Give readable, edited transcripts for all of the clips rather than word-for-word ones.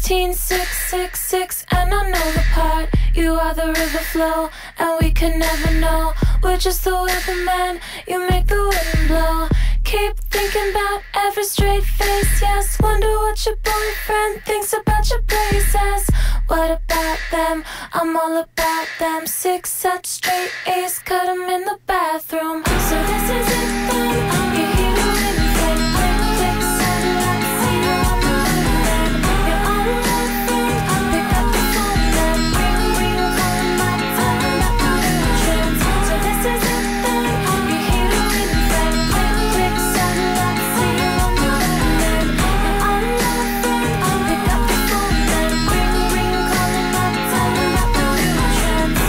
16666, and I know the part. You are the river flow, and we could never know. We're just the weatherman, you make the wind blow. Keep thinking about every straight face, yes. Wonder what your boyfriend thinks about your braces. What about them? I'm all about them. 6 such straight A's, cut 'em in the bathroom. So this is it then, you hear the wind then. Click, click, satellite, see you on the wind then. You're on a road friend, pick up the phone then. Ring, ring, calling my phone, up the new trends. So this is it then, you hear the wind then. Click, click, satellite, see you on the wind then. You're on a road friend, pick up the phone then. Ring, ring, calling my phone, up the new trends.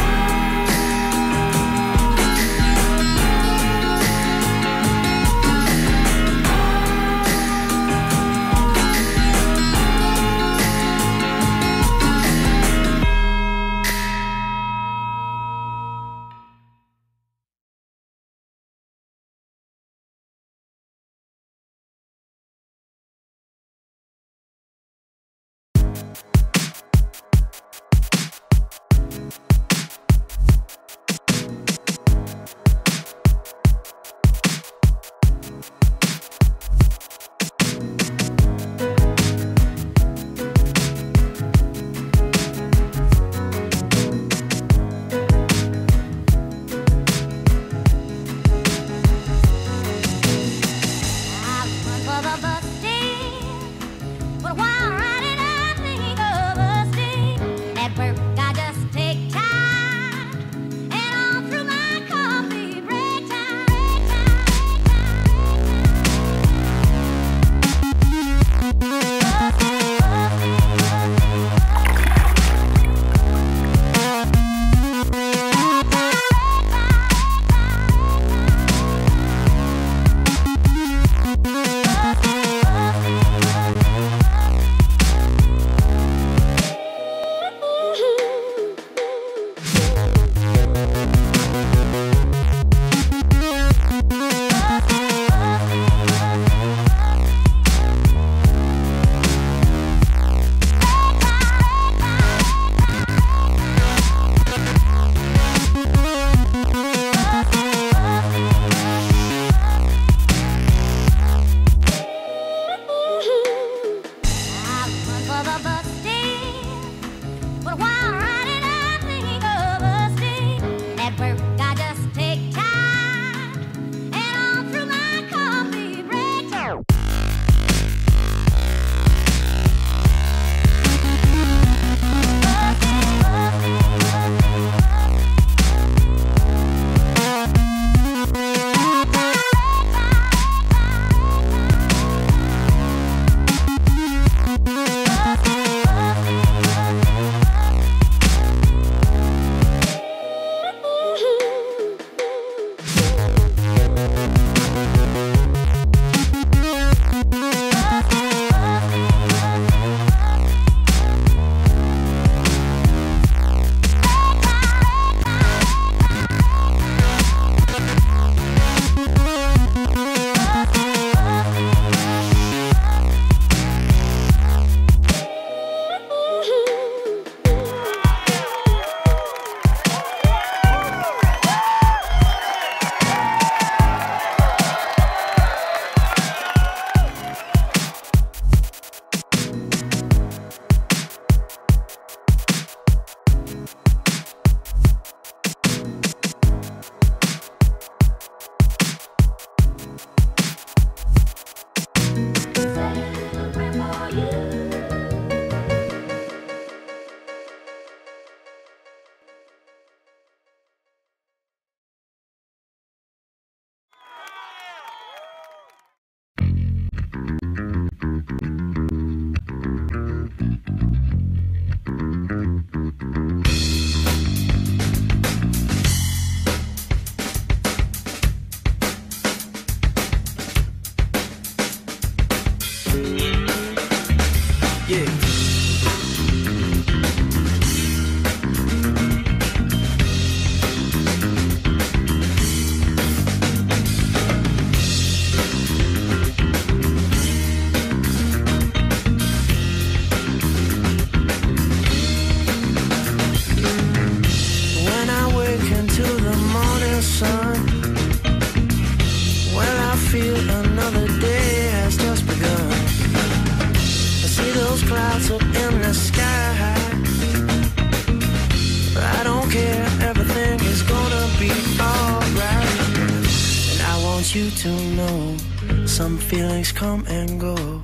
want you to know some feelings come and go,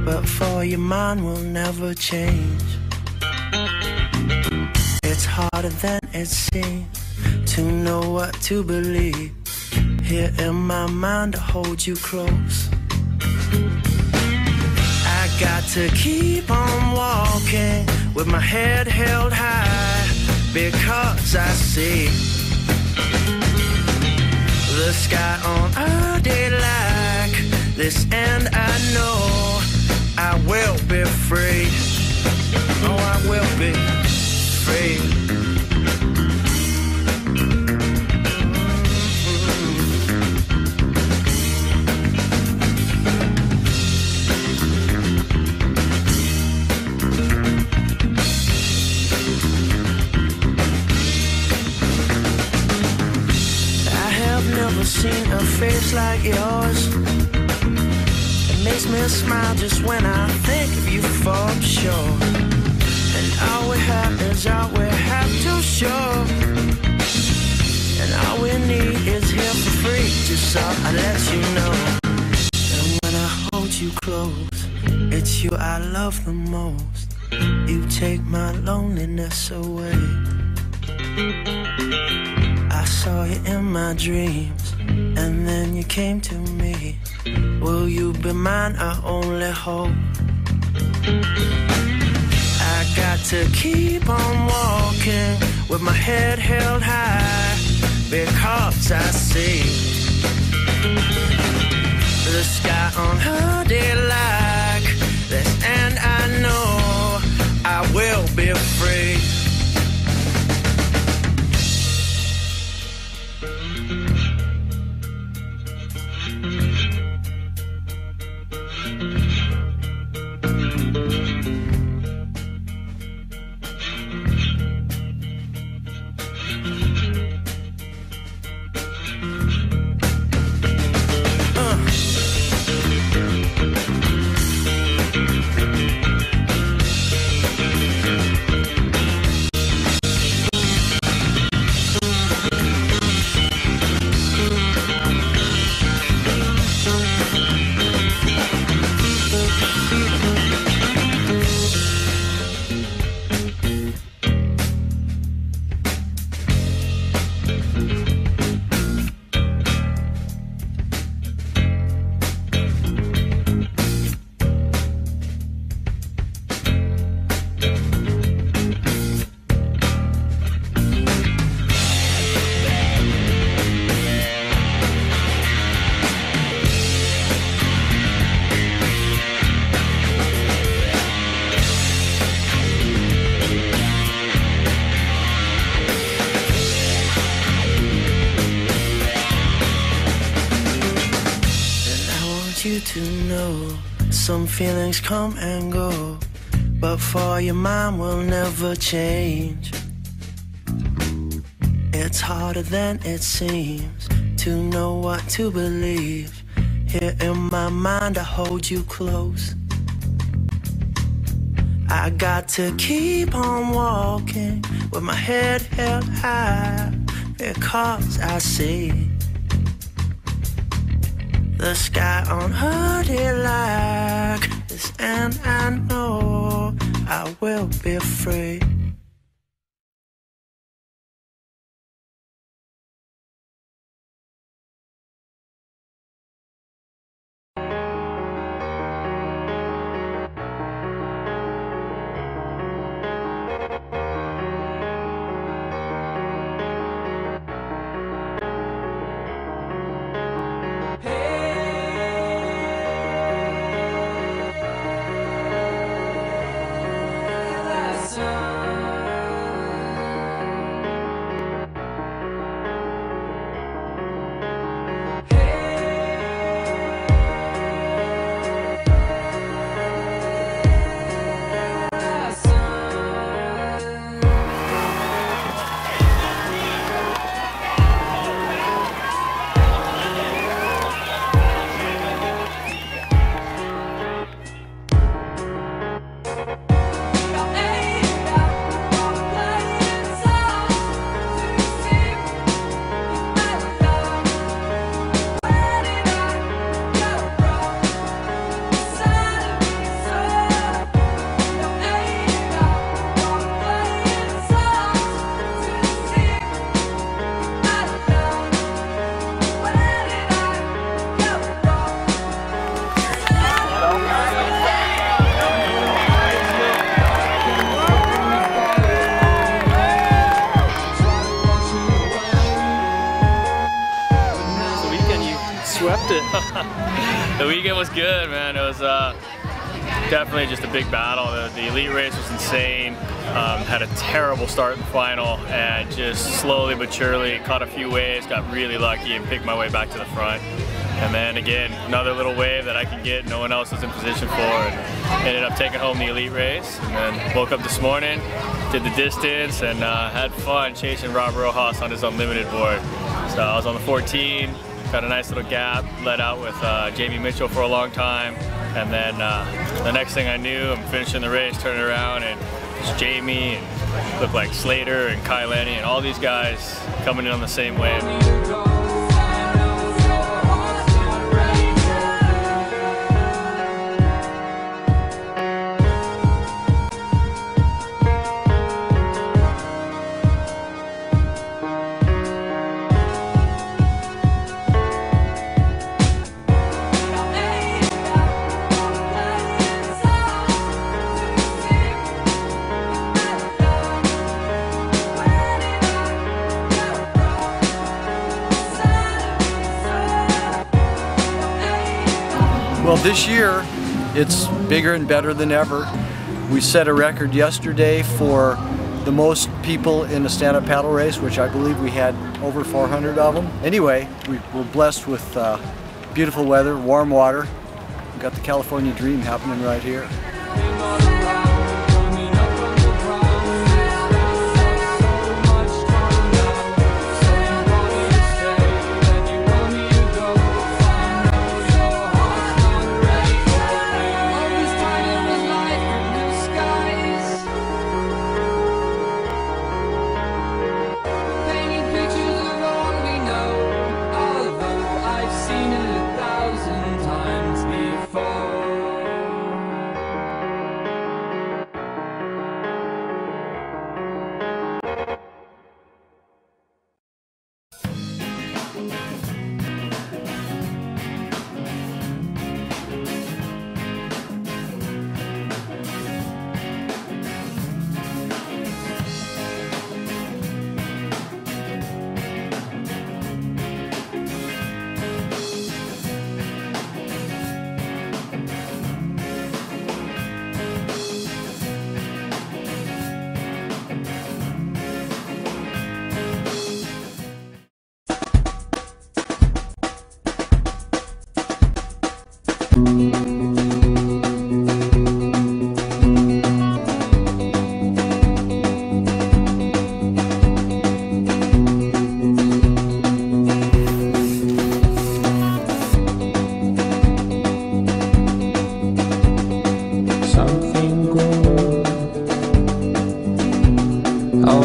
but for you mine will never change. It's harder than it seems to know what to believe. Here in my mind I hold you close. I got to keep on walking with my head held high, because I see the sky on a day like this, and I know I will be free. Oh, I will be free. Never seen a face like yours. It makes me smile just when I think of you for sure. And all we have is all we have to show, and all we need is here for free. Just so I let you know. And when I hold you close, it's you I love the most. You take my loneliness away. I saw you in my dreams, and then you came to me. Will you be mine, our only hope? I got to keep on walking with my head held high, because I see the sky on a day like this, and I know I will be free. You to know some feelings come and go, but for you mine will never change. It's harder than it seems to know what to believe. Here in my mind I hold you close. I got to keep on walking with my head held high, because I see the sky on a day like this, and I know I will be free. Sun The weekend was good, man. It was definitely just a big battle. The elite race was insane. Had a terrible start in the final, and just slowly but surely caught a few waves, got really lucky and picked my way back to the front. And then again, another little wave that I could get, no one else was in position for, and ended up taking home the elite race. And then woke up this morning, did the distance, and had fun chasing Rob Rojas on his unlimited board. So I was on the 14, got a nice little gap, led out with Jamie Mitchell for a long time. And then the next thing I knew, I'm finishing the race, turning around, and it's Jamie, and looked like Slater and Kyle Lenny, and all these guys coming in on the same wave. Well, this year it's bigger and better than ever. We set a record yesterday for the most people in a stand-up paddle race, which I believe we had over 400 of them. Anyway, we were blessed with beautiful weather, warm water. We've got the California dream happening right here.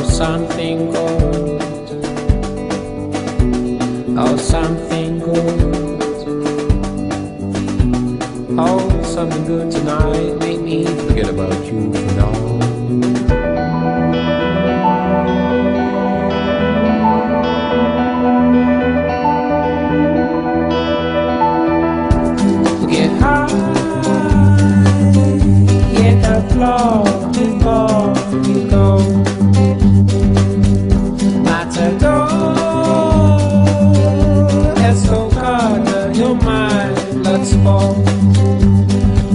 Something good. Oh, something good. Oh, something good tonight. Make me forget about you for now. Get high, get the floor before you go.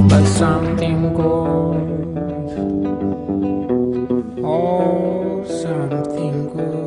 But something good, oh, something good.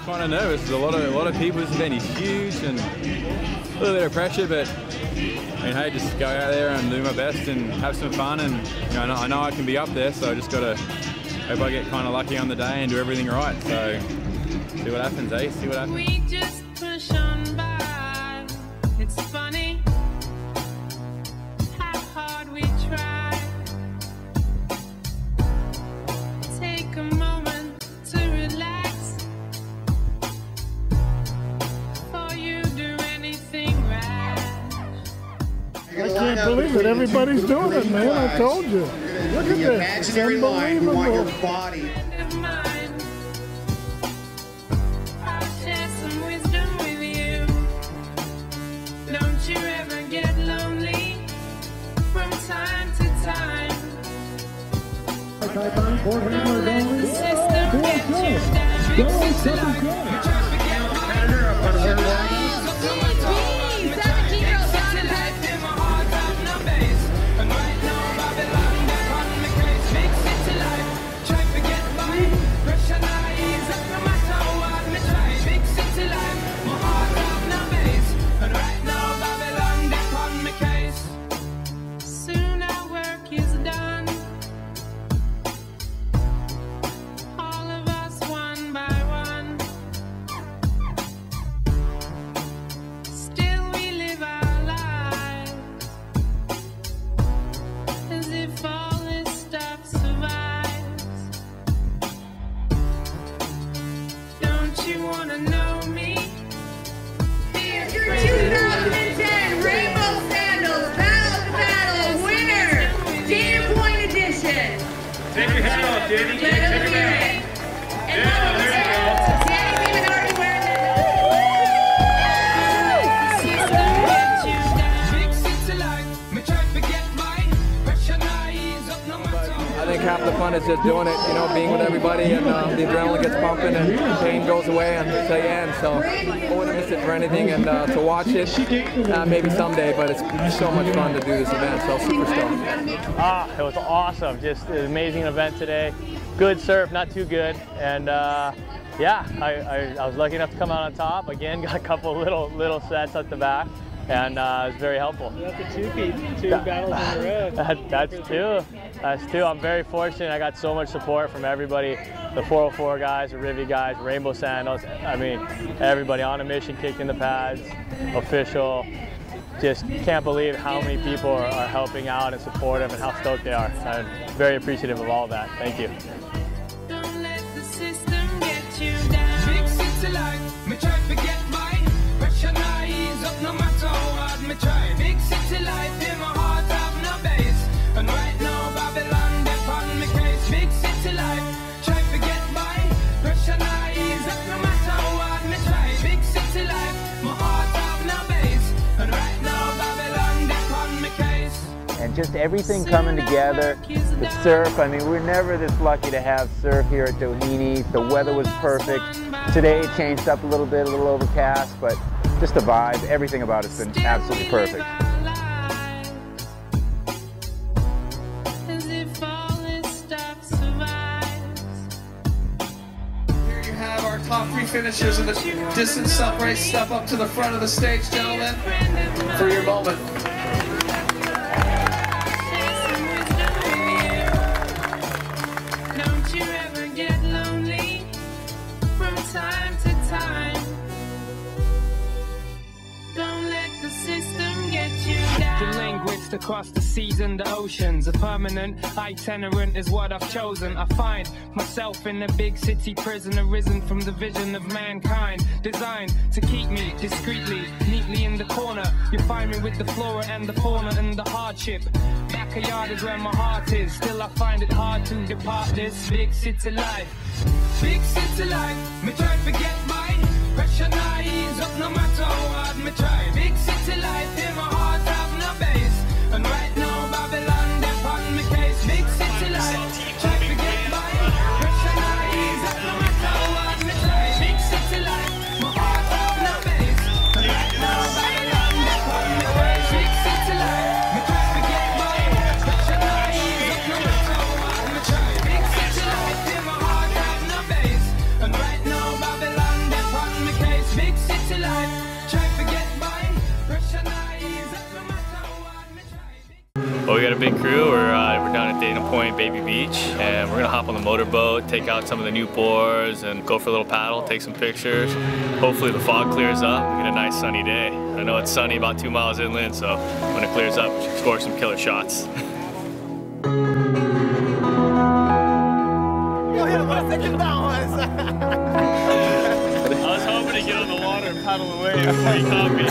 Kind of nervous. There's a lot of people. This event is huge and a little bit of pressure, but I mean, hey, just go out there and do my best and have some fun. And you know, I know I can be up there, so I just got to hope I get kind of lucky on the day and do everything right. So see what happens, eh? See what happens. We just push on by. It's funny how hard we try. Take a moment to relax. Before you do anything rash. I can't believe it. Everybody's doing it, man. I told you. Look at this. It's unbelievable. I'll share some wisdom with you. Don't you ever get lonely from time to time. Don't let the system get you down. Fix it to life. Take your hat off, Danny. Take your hat off. Yeah, there you go. Danny's even already wearing I think half the fun is just doing it, you know, being with everybody, and the adrenaline gets pumping and pain goes away until you end. So I wouldn't miss it for anything, and to watch it, maybe someday, but it's so much fun to do this event, so super stoked. It was awesome. Just an amazing event today. Good surf, not too good, and Yeah, I was lucky enough to come out on top. Again, got a couple little sets at the back, and it was very helpful. That's a two battles on the road. That's two. That's two. I'm very fortunate. I got so much support from everybody. The 404 guys, the Rivi guys, Rainbow Sandals. I mean, everybody on a mission, kicking the pads, official. Just can't believe how many people are helping out and supportive and how stoked they are. I'm very appreciative of all of that. Thank you. Don't let the system get you down. Big city life, me try to get by. Pressure now ease up no matter how hard me try. Big city life in my heart have no base. And right now Babylon they on me case. Big city life, try to get by. Pressure now ease up no matter how hard me try. Big city life, my heart have no base. And right now Babylon they on me case. And just everything coming together. The surf, I mean, we're never this lucky to have surf here at Doheny. The weather was perfect. Today it changed up a little bit, a little overcast, but just the vibe, everything about it's been absolutely perfect. Here you have our top 3 finishers in the distance SUP race. Step up to the front of the stage, gentlemen, for your moment. Don't you ever get lonely from time to time. Don't let the system get you down. Delinquents across the seas and the oceans. A permanent itinerant is what I've chosen. I find myself in a big city prison, arisen from the vision of mankind, designed to keep me discreetly, neatly in the corner. You'll find me with the flora and the fauna and the hardship. Backyard is where my heart is. Still I find it hard to depart this big city life. Big city life, me try to get by. Pressure now ease up no matter how hard me try. Big city life in my heart have no base. And right now Babylon they on me case. Big city life, try to get by. Pressure now ease up no matter how hard me try. Big city life, my heart have no base. And right now Babylon they on me case. Big city life, me try to get by. Pressure now ease up no matter how hard me try. Big city life in my heart have no base. And right now Babylon they on me case. Big city life, try to get by. Pressure now ease up no matter how hard me try. Well, we got a big crew. We're down at Dana Point, Baby Beach, and we're gonna hop on the motorboat, take out some of the new boards, and go for a little paddle, take some pictures. Hopefully the fog clears up, we get a nice sunny day. I know it's sunny about 2 miles inland, so when it clears up, we should score some killer shots. I was hoping to get on the water and paddle away before he caught me.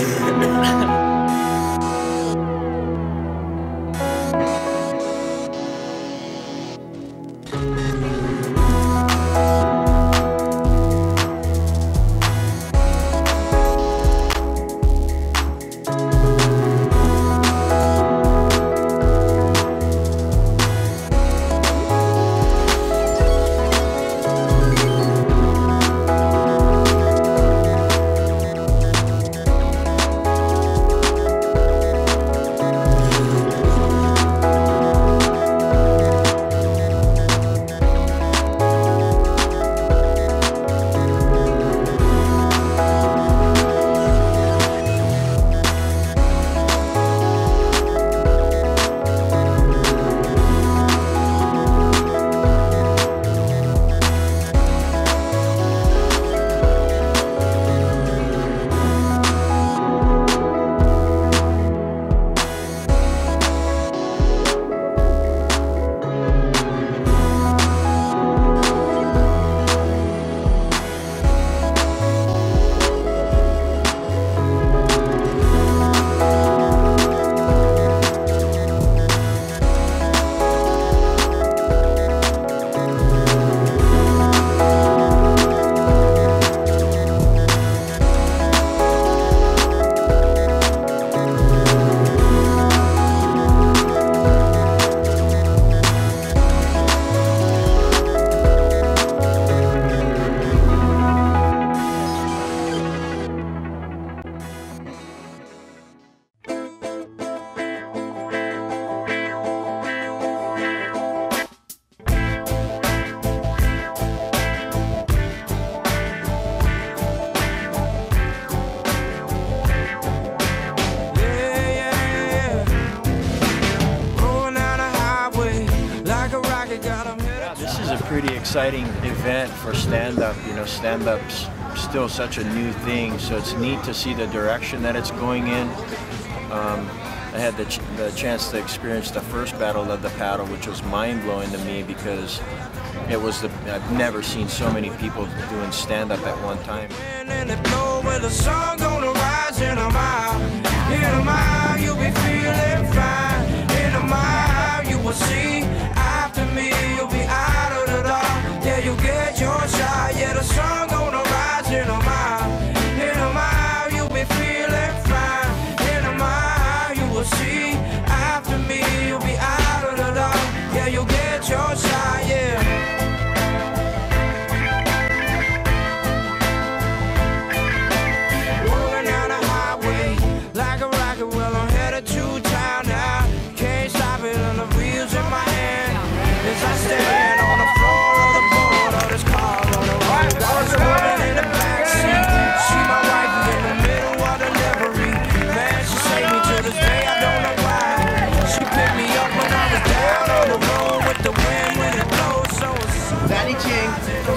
exciting event for stand-up. You know, stand-up's still such a new thing, so it's neat to see the direction that it's going in. I had the chance to experience the first Battle of the Paddle, which was mind-blowing to me because it was I've never seen so many people doing stand-up at one time.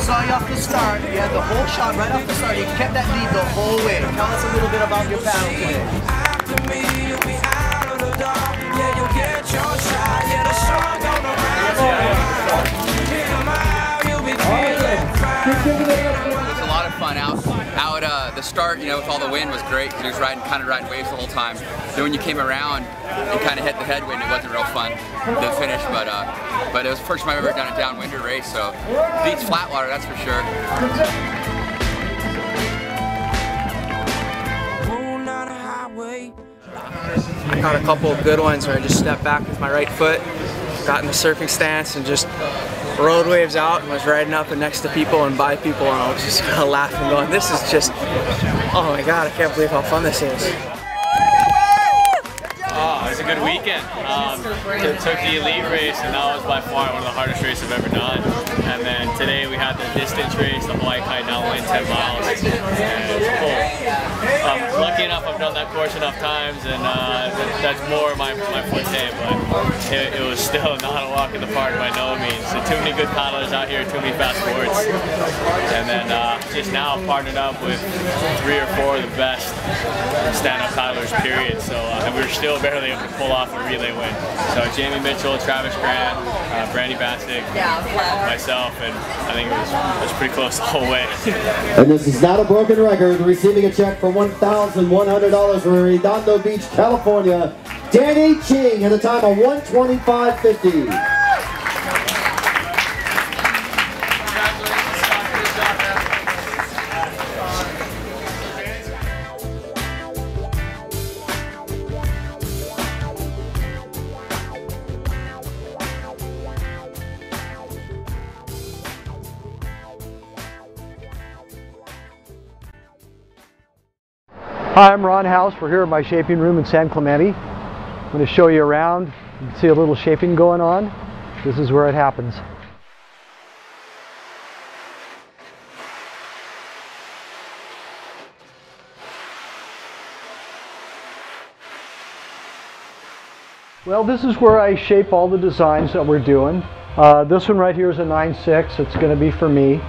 Saw you off the start. You had the whole shot right off the start. You kept that lead the whole way. Tell us a little bit about your battle today. It was a lot of fun out the start. You know, with all the wind was great because it was kind of riding waves the whole time. Then when you came around and kind of hit the headwind, it wasn't real fun to finish. But it was the first time I've ever done a downwinder race, so beats flat water, that's for sure. I caught a couple of good ones where I just stepped back with my right foot, got in the surfing stance, and just rode waves out and was riding up and next to people and by people, and I was just kind of laughing, going, "This is just, oh my God, I can't believe how fun this is." Oh, it was a good weekend. Took the elite race, and that was by far one of the hardest races I've ever done. And then today we had the distance race, the Hawaii Kai downwind 10 miles. And it was cool. Lucky enough, I've done that course enough times, and that's more my forte. But it was still not a walk in the park by no means. So too many good paddlers out here, too many fast boards. And then just now partnered up with 3 or 4 of the best stand-up paddlers, period. So and we're still barely able to pull off a relay win. So Jamie Mitchell, Travis Grant, Brandy Bassick, myself, and I think it was pretty close the whole way. And this is not a broken record. Receiving a check for $1,100 from Redondo Beach, California, Danny Ching at a time of 1:25.50. Hi, I'm Ron House. We're here at my shaping room in San Clemente. I'm going to show you around. You can see a little shaping going on. This is where it happens. Well, this is where I shape all the designs that we're doing. This one right here is a 9.6. It's going to be for me.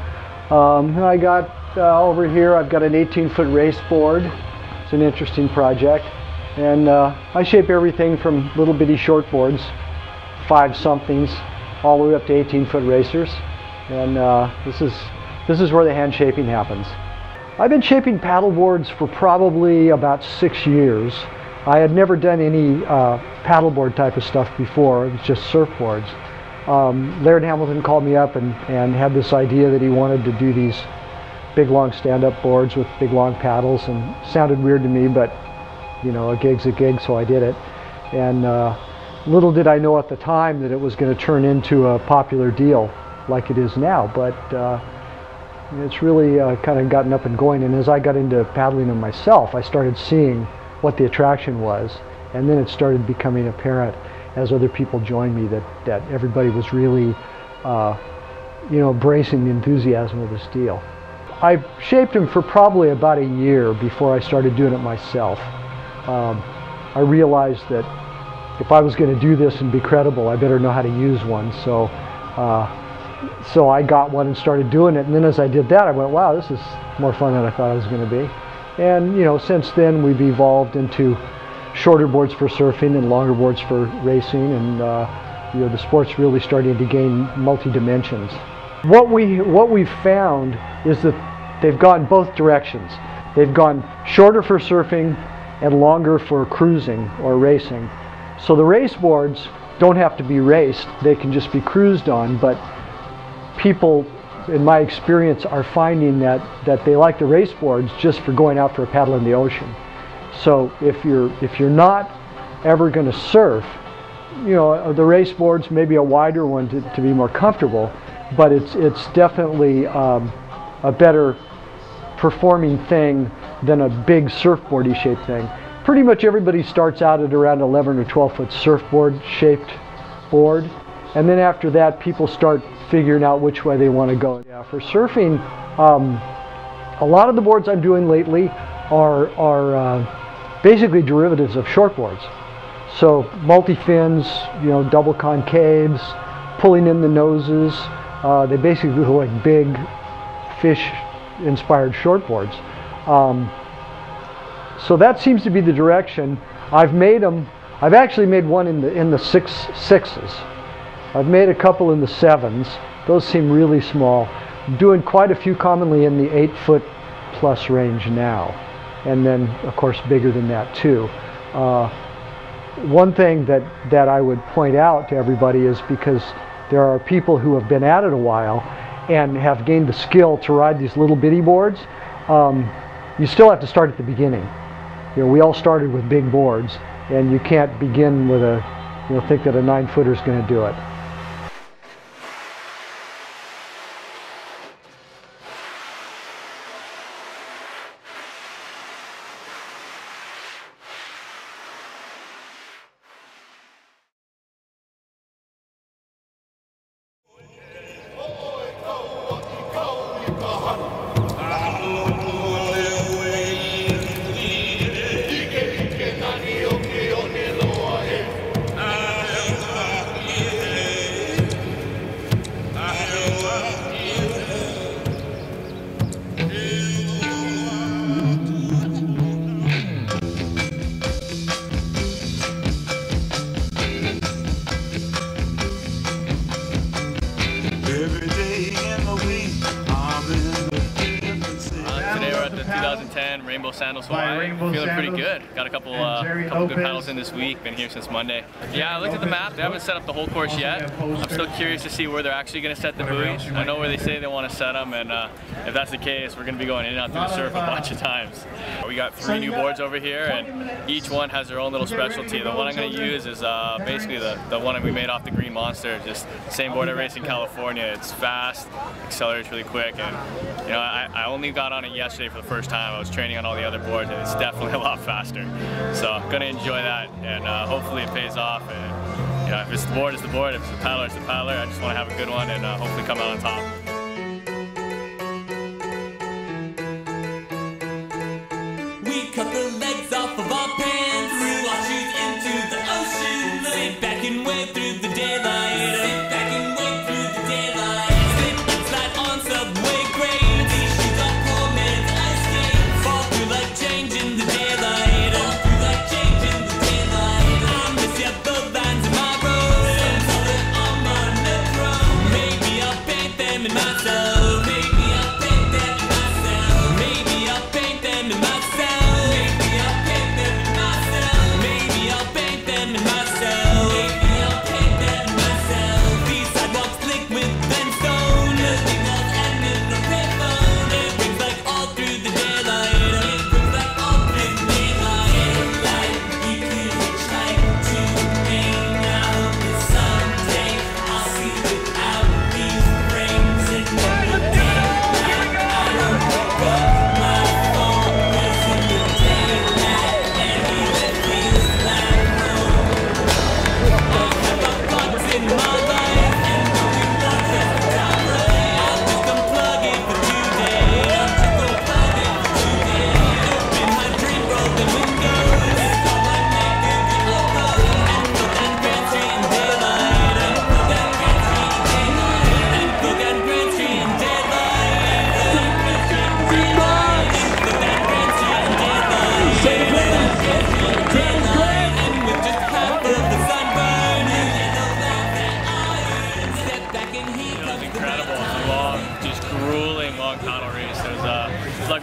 I got over here, I've got an 18-foot race board. It's an interesting project, and I shape everything from little bitty short boards, 5-somethings, all the way up to 18-foot racers, and this is where the hand shaping happens. I've been shaping paddle boards for probably about 6 years. I had never done any paddleboard type of stuff before. It was just surfboards. Laird Hamilton called me up and had this idea that he wanted to do these big long stand-up boards with big long paddles, and it sounded weird to me, but you know, a gig's a gig, so I did it. And little did I know at the time that it was going to turn into a popular deal like it is now, but it's really kind of gotten up and going. And as I got into paddling them myself, I started seeing what the attraction was, and then it started becoming apparent as other people joined me that everybody was really you know, embracing the enthusiasm of this deal. I shaped them for probably about a year before I started doing it myself. I realized that if I was going to do this and be credible, I better know how to use one. So so I got one and started doing it, and then as I did that I went, wow, this is more fun than I thought it was going to be. And you know, since then we've evolved into shorter boards for surfing and longer boards for racing, and you know, the sport's really starting to gain multi-dimensions. What we've found is that they've gone both directions. They've gone shorter for surfing and longer for cruising or racing. So the race boards don't have to be raced, they can just be cruised on, but people, in my experience, are finding that they like the race boards just for going out for a paddle in the ocean. So if you're not ever going to surf, you know, the race board's maybe a wider one to be more comfortable, but it's definitely a better performing thing than a big surfboardy shaped thing. Pretty much everybody starts out at around 11 or 12 foot surfboard shaped board, and then after that people start figuring out which way they want to go. Yeah, for surfing, a lot of the boards I'm doing lately are basically derivatives of shortboards. So multi-fins, you know, double concaves, pulling in the noses. They basically look like big fish-inspired shortboards. So that seems to be the direction. I've made them. I've actually made one in the sixes. I've made a couple in the 7s. Those seem really small. I'm doing quite a few commonly in the 8-foot plus range now, and then of course bigger than that too. One thing that I would point out to everybody is, because there are people who have been at it a while and have gained the skill to ride these little bitty boards, you still have to start at the beginning. You know, we all started with big boards, and you can't begin with think that a 9-footer is going to do it. Rainbow Sandals Hawaii. Feeling pretty good. Got a couple good paddles in this week. Been here since Monday. Yeah, I looked at the map. They haven't set up the whole course yet. I'm still curious to see where they're actually going to set the buoys. I know where they say they want to set them, and if that's the case, we're going to be going in and out through the surf a bunch of times. We got 3 new boards over here, and each one has their own little specialty. The one I'm going to use is basically the one we made off the Green Monster. Just same board I raced in California. It's fast, accelerates really quick, and you know, I only got on it yesterday for the first time. I was training on all the other boards, and it's definitely a lot faster. So I'm gonna enjoy that, and hopefully it pays off. And you know, if it's the board, it's the board. If it's the paddler, it's the paddler. I just want to have a good one and hopefully come out on top. We cut the legs off of our pants, threw our shoes into the ocean, sit back and wait through the daylight, sit back and wait through the daylight, slip and slide on subway grades, these shoes are poor man's ice skates, fall through like change in the daylight, fall through like change in the daylight. I miss ya, the lines in my road, some color on my nechrome, maybe I'll paint them in myself, maybe I'll paint them in myself, maybe I'll paint them in myself. Maybe I'll paint them in myself. Maybe I'll paint them in myself.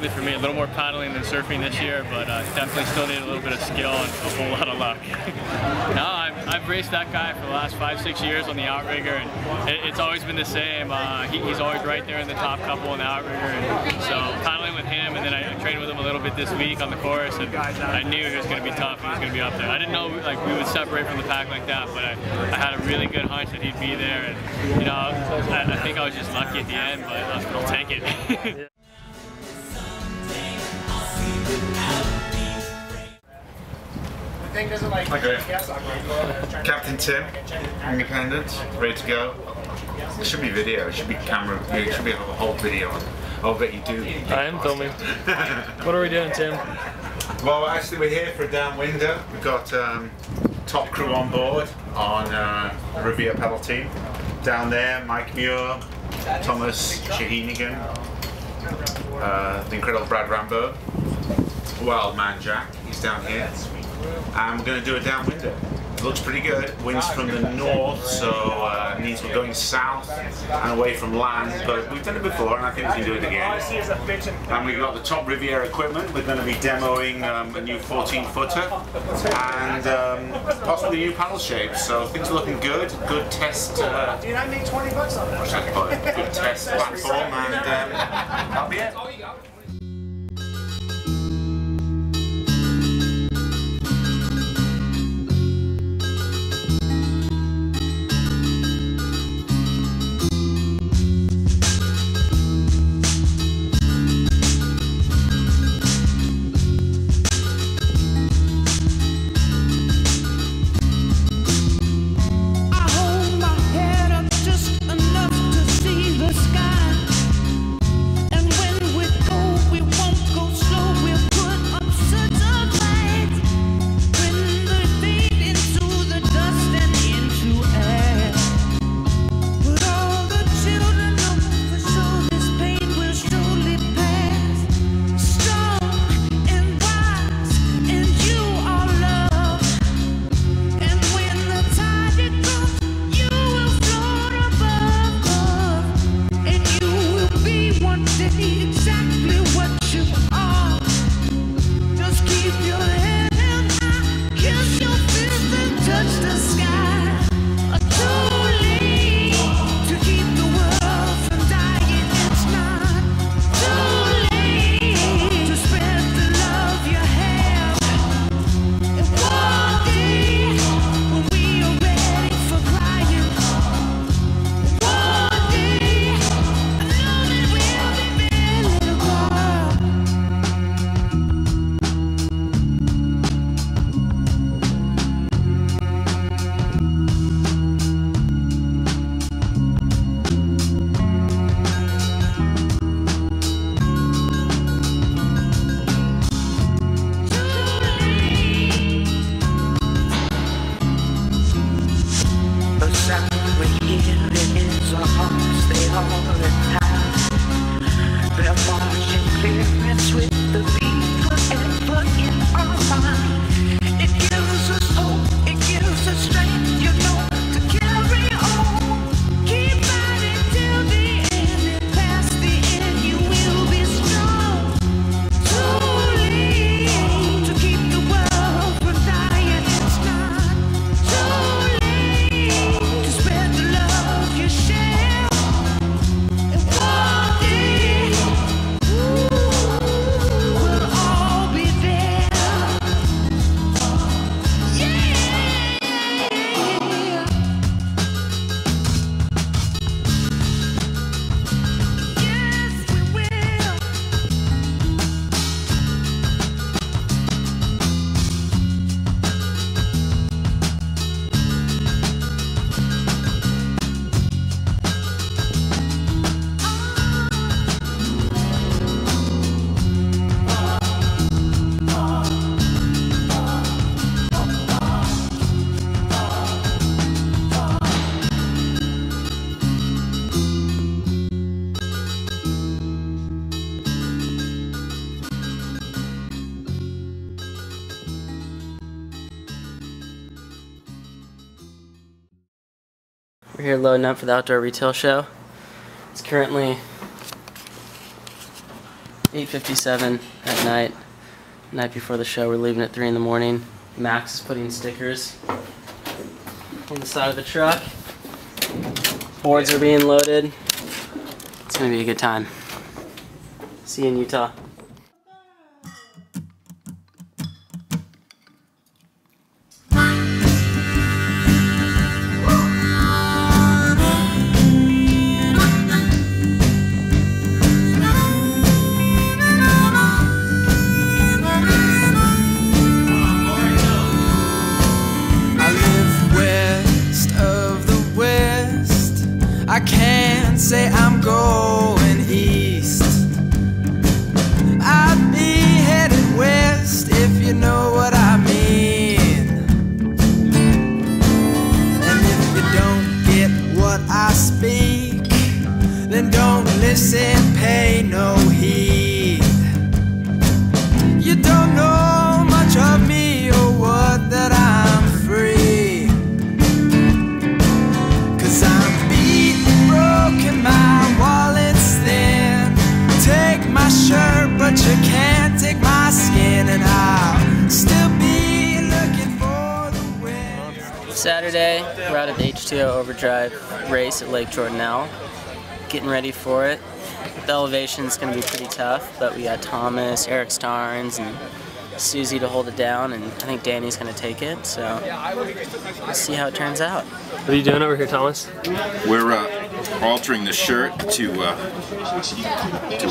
automatically for me. A little more paddling than surfing this year, but definitely still need a little bit of skill and a whole lot of luck. No, I've raced that guy for the last 5-6 years on the outrigger, and it's always been the same. He's always right there in the top couple in the outrigger, and so paddling with him, and then I trained with him a little bit this week on the course, and I knew he was going to be tough. He was going to be up there. I didn't know like we would separate from the pack like that, but I had a really good hunch that he'd be there, and you know, I think I was just lucky at the end, but I'll take it. Okay. Captain Tim, independent, ready to go. It should be video, it should be camera, it should be a whole video. I'll bet you do. I am filming. What are we doing, Tim? Well, actually we're here for a downwinder. We've got top crew on board on the Riviera pedal team. Down there, Mike Muir, Thomas Shahinigan, the incredible Brad Rambo, Wild Man Jack, he's down here. And we're going to do a downwinder. It looks pretty good. Wind's from the north, so it means we're going south and away from land. But we've done it before, and I think we can do it again. And we've got the top Riviera equipment. We're going to be demoing a new 14-footer and possibly new paddle shapes. So things are looking good. Good test. Dude, I made 20 bucks on that. Good test platform, and that'll be it. We're here loading up for the outdoor retail show. It's currently 8:57 at night. Night before the show, we're leaving at 3 in the morning. Max is putting stickers on the side of the truck. Boards are being loaded. It's gonna be a good time. See you in Utah. I can't say I'm going east. I'd be headed west if you know what I mean. And if you don't get what I speak, then don't listen, pay no heed. You don't know much of me or what that I'm free. 'Cause I'm broken, my wallet's thin. Take my shirt, but you can't take my skin, and I'll still be looking for the wind. Saturday, we're out at the H2O Overdrive race at Lake Jordanelle. Getting ready for it. The elevation's gonna be pretty tough, but we got Thomas, Eric Starnes, and Susie to hold it down, and I think Danny's gonna take it, so we'll see how it turns out. What are you doing over here, Thomas? We're altering the shirt to a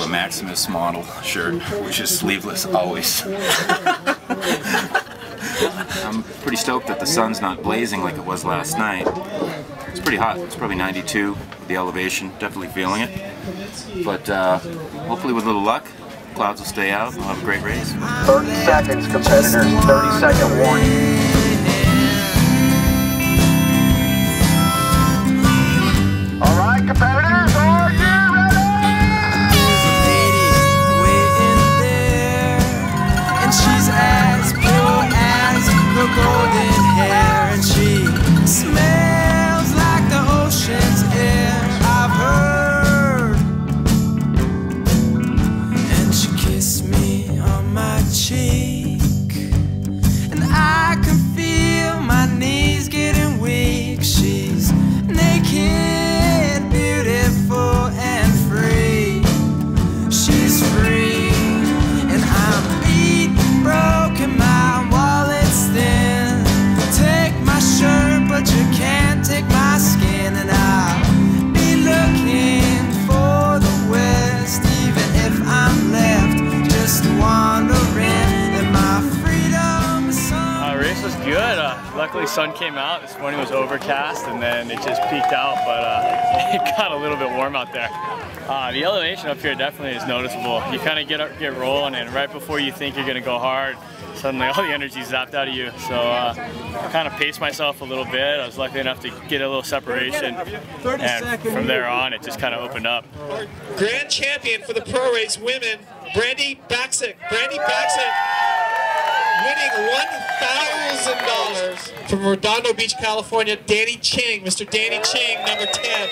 Maximus model shirt, which is sleeveless always. I'm pretty stoked that the sun's not blazing like it was last night. It's pretty hot. It's probably 92 with the elevation. Definitely feeling it. But hopefully with a little luck, clouds will stay out and we'll have a great race. 30 seconds, competitors. 30-second warning. All right, competitors, are you ready? There's a lady waiting there, and she's as pure as her golden hair, and she smells like the ocean's air, I've heard. And she kissed me on my cheek, and I can feel my knees getting weak. She's naked, beautiful and free. She's free, and I'm beat, broken, my wallet's thin. Take my shirt, but you can't take my skin, and I'll be looking for the west, even if I'm left just wandering, and my freedom is Race was good. Luckily sun came out. This morning was overcast and then it just peaked out, but it got a little bit warm out there. The elevation up here definitely is noticeable. You kind of get rolling, and right before you think you're going to go hard, suddenly all the energy is zapped out of you. So I kind of paced myself a little bit. I was lucky enough to get a little separation, and from there on it just kind of opened up. Grand champion for the pro race women, Brandy Baxick. Brandy Baxick winning $1,000 from Redondo Beach, California. Danny Ching, Mr. Danny Ching, number 10.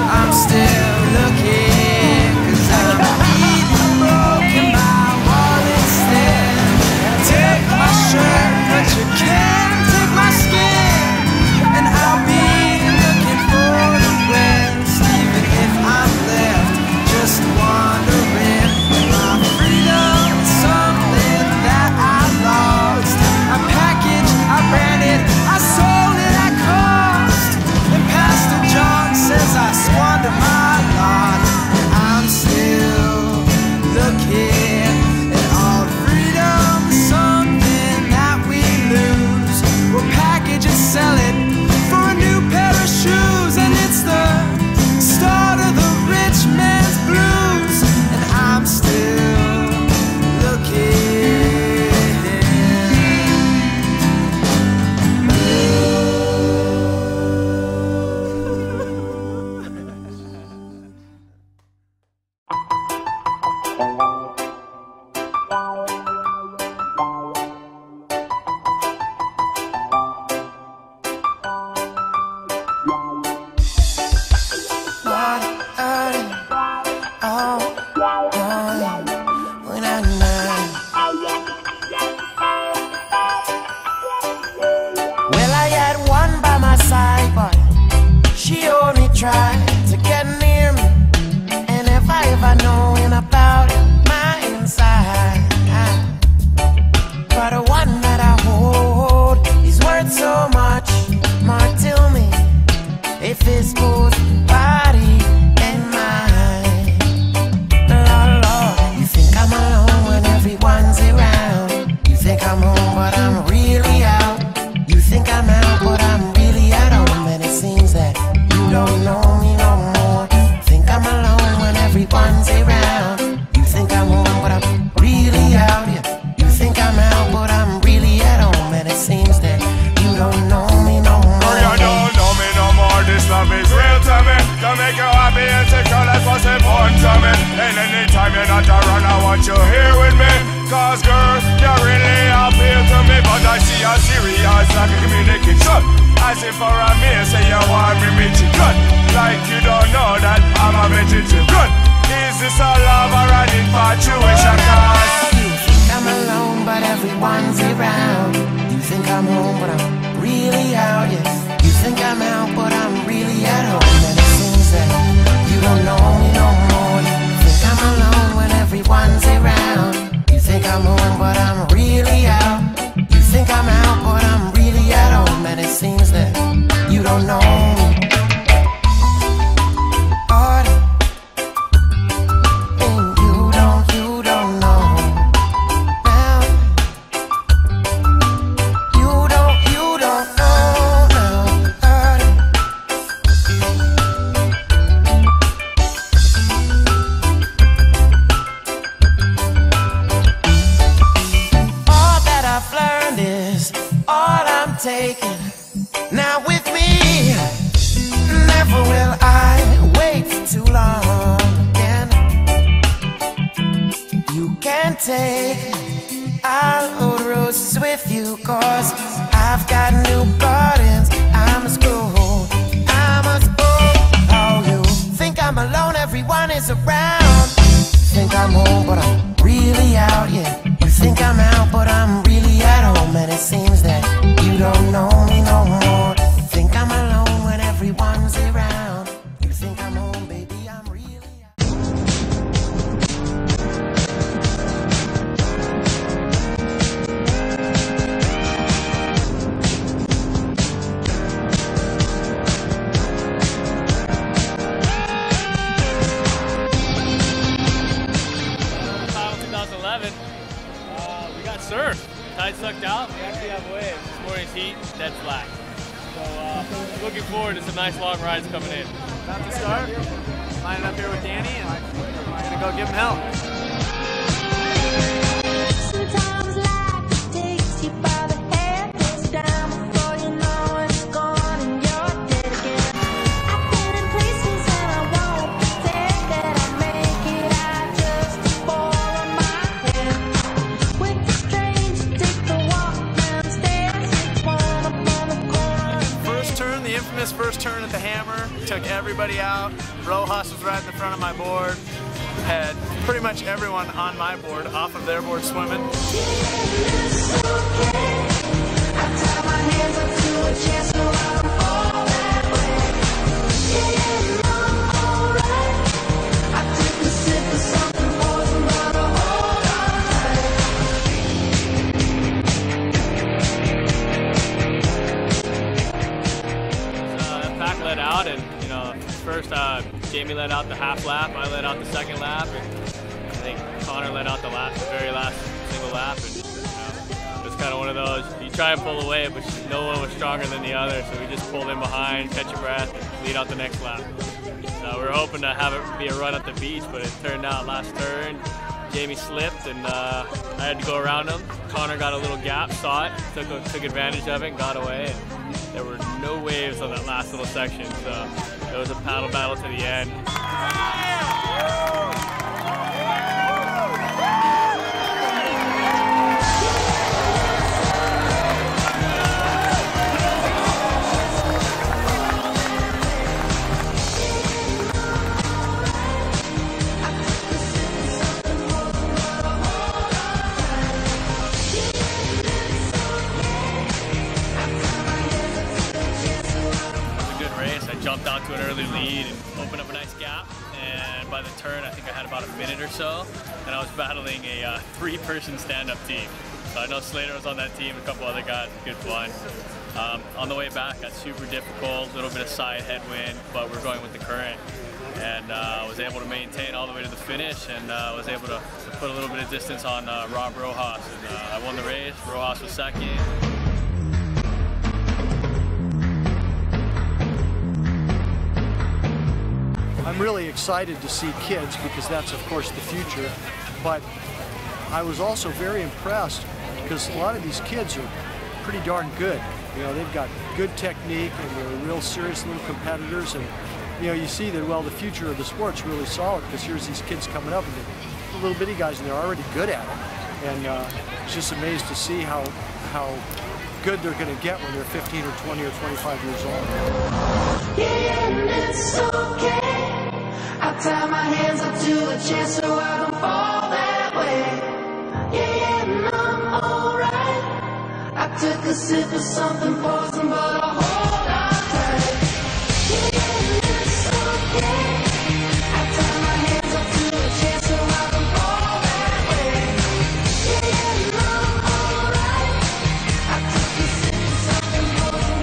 I'm still looking, 'cause I'm beaten, broken, my wallet's thin. Take my Well, I had one by my side, but she only tried to get near me. And if I ever knowing about my inside, but the one that I hold is worth so much more to me. If it's both body and mind, Lord, Lord, you think I'm alone when everyone's around. You think I'm home, but I'm really out. You think I'm out, but I'm really at home. And it seems that you don't know me no more. Think I'm alone when everyone's around. You think I'm home, but I'm really out. Yeah. You think I'm out, but I'm really at home. And it seems that you don't know me no more. Oh, you don't know me no more. This love is real to me. To make you happy and secure, that's what's important to me. And anytime you're not around, I want you here with me. Cause girl, you really appeal to me. But I see you serious like a communication. As if for a meal, say you want me meet you good. Like you don't know that I'm a vegetarian. Is this a love or an infatuation? Cause you think I'm alone, but everyone's around. You think I'm home, but I'm really out. Yeah. You think I'm out, but I'm really at home. And it seems that you don't know me no more. You think I'm alone when everyone's around. You think I'm home, but I'm really out. You think I'm out, but I'm really at home. And it seems that you don't know me. And you don't know. Now you don't know now. All that I've learned is all I'm taking now with me. Never will I wait too long again. You can't take all old roses with you, cause I've got new gardens. I must go, I must go. Oh, you think I'm alone, everyone is around. Think I'm home, but I'm really out, yeah. You think I'm out, but I'm really at home. And it seems that you don't know me no more. Think I'm alone when everyone's around. You think I'm home, baby, I'm really Final 2011. We got surf. Tide sucked out. We actually have waves. This morning's heat, dead flat. So looking forward to some nice long rides coming in. About to start. Lining up here with Danny, and I'm gonna go give him hell. Sometimes life takes you by the hair, goes down before you know it's gone and you're dead again. I've been in places and I won't pretend that I make it. I just fall on my head. With the strange, take the walk downstairs, one up on the corner. First turn, the infamous first turn at the Hammer, took everybody out. Rojas was right in the front of my board. Had pretty much everyone on my board off of their board swimming. That pack let out, and you know, first Jamie let out the half lap, I let out the second lap, and I think Connor let out the very last single lap. And you know, it was kind of one of those, you try and pull away, but no one was stronger than the other, so we just pulled in behind, catch your breath, and lead out the next lap. So we were hoping to have it be a run at the beach, but it turned out last turn, Jamie slipped, and I had to go around him. Connor got a little gap, saw it, took advantage of it, and got away. And there were no waves on that last little section, so it was a paddle battle to the end. opened up a nice gap, and by the turn I think I had about a minute or so, and I was battling a 3-person stand-up team. So I know Slater was on that team, a couple other guys, good fun. On the way back, got super difficult, a little bit of side headwind, but we're going with the current. And was able to maintain all the way to the finish, and was able to put a little bit of distance on Rob Rojas. And I won the race, Rojas was second. I'm really excited to see kids because that's of course the future, but I was also very impressed because a lot of these kids are pretty darn good. You know, they've got good technique and they're real serious little competitors, and you know, you see that, well, the future of the sport's really solid because here's these kids coming up and the little bitty guys, and they're already good at it, and it's just amazed to see how good they're going to get when they're 15 or 20 or 25 years old. Yeah, it's okay. I tie my hands up to the chest so I don't fall that way. Yeah, and I'm alright. I took a sip of something poison, but I hold on tight. Yeah, it's okay. I tie my hands up to the chest so I don't fall that way. Yeah, and I'm alright. I took a sip of something poison,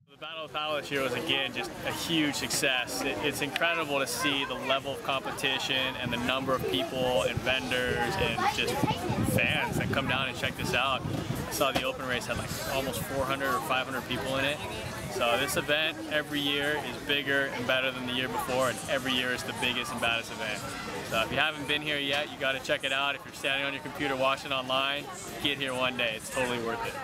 The Battle of Paddle this year was again just a huge success. It's incredible to see the level of competition and the number of people and vendors and just fans that come down and check this out. I saw the open race had like almost 400 or 500 people in it. So this event every year is bigger and better than the year before, and every year is the biggest and baddest event. So if you haven't been here yet, you got to check it out. If you're standing on your computer watching online, get here one day. It's totally worth it.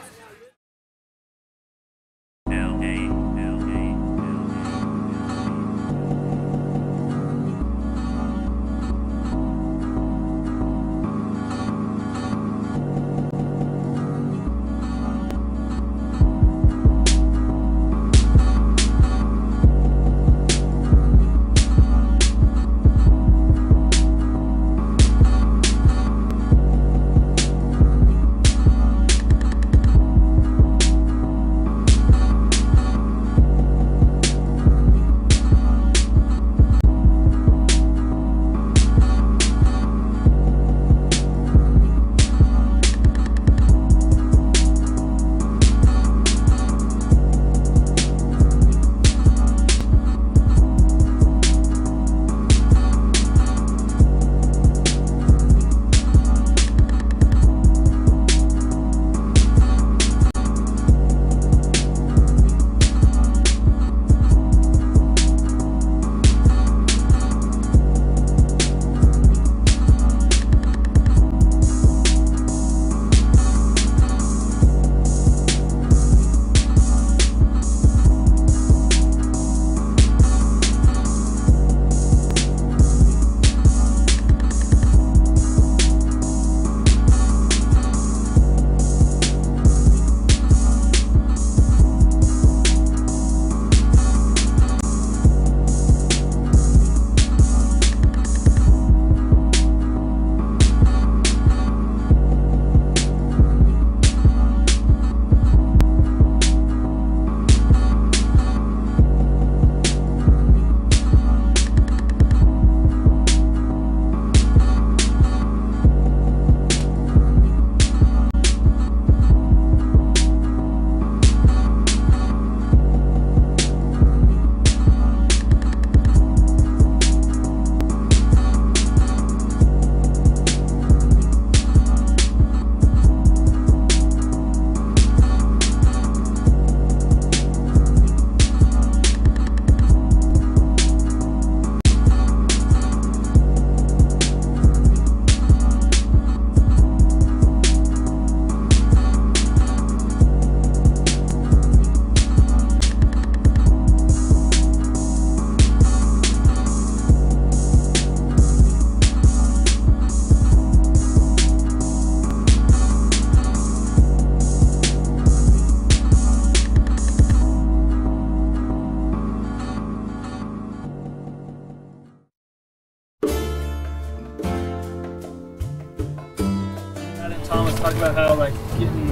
Thomas talk about how like getting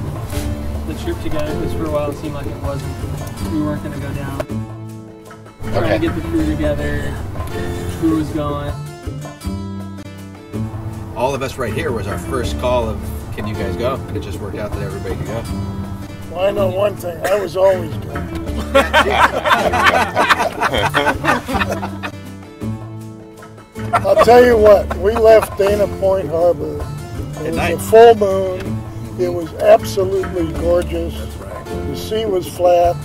the trip together, because for a while it seemed like we weren't going to go down. Trying to get the crew together, crew was going. All of us right here was our first call of, can you guys go? And it just worked out that everybody could go. Well, I know one thing, I was always going. I'll tell you what, we left Dana Point Harbor. It was a full moon. It was absolutely gorgeous. The sea was flat,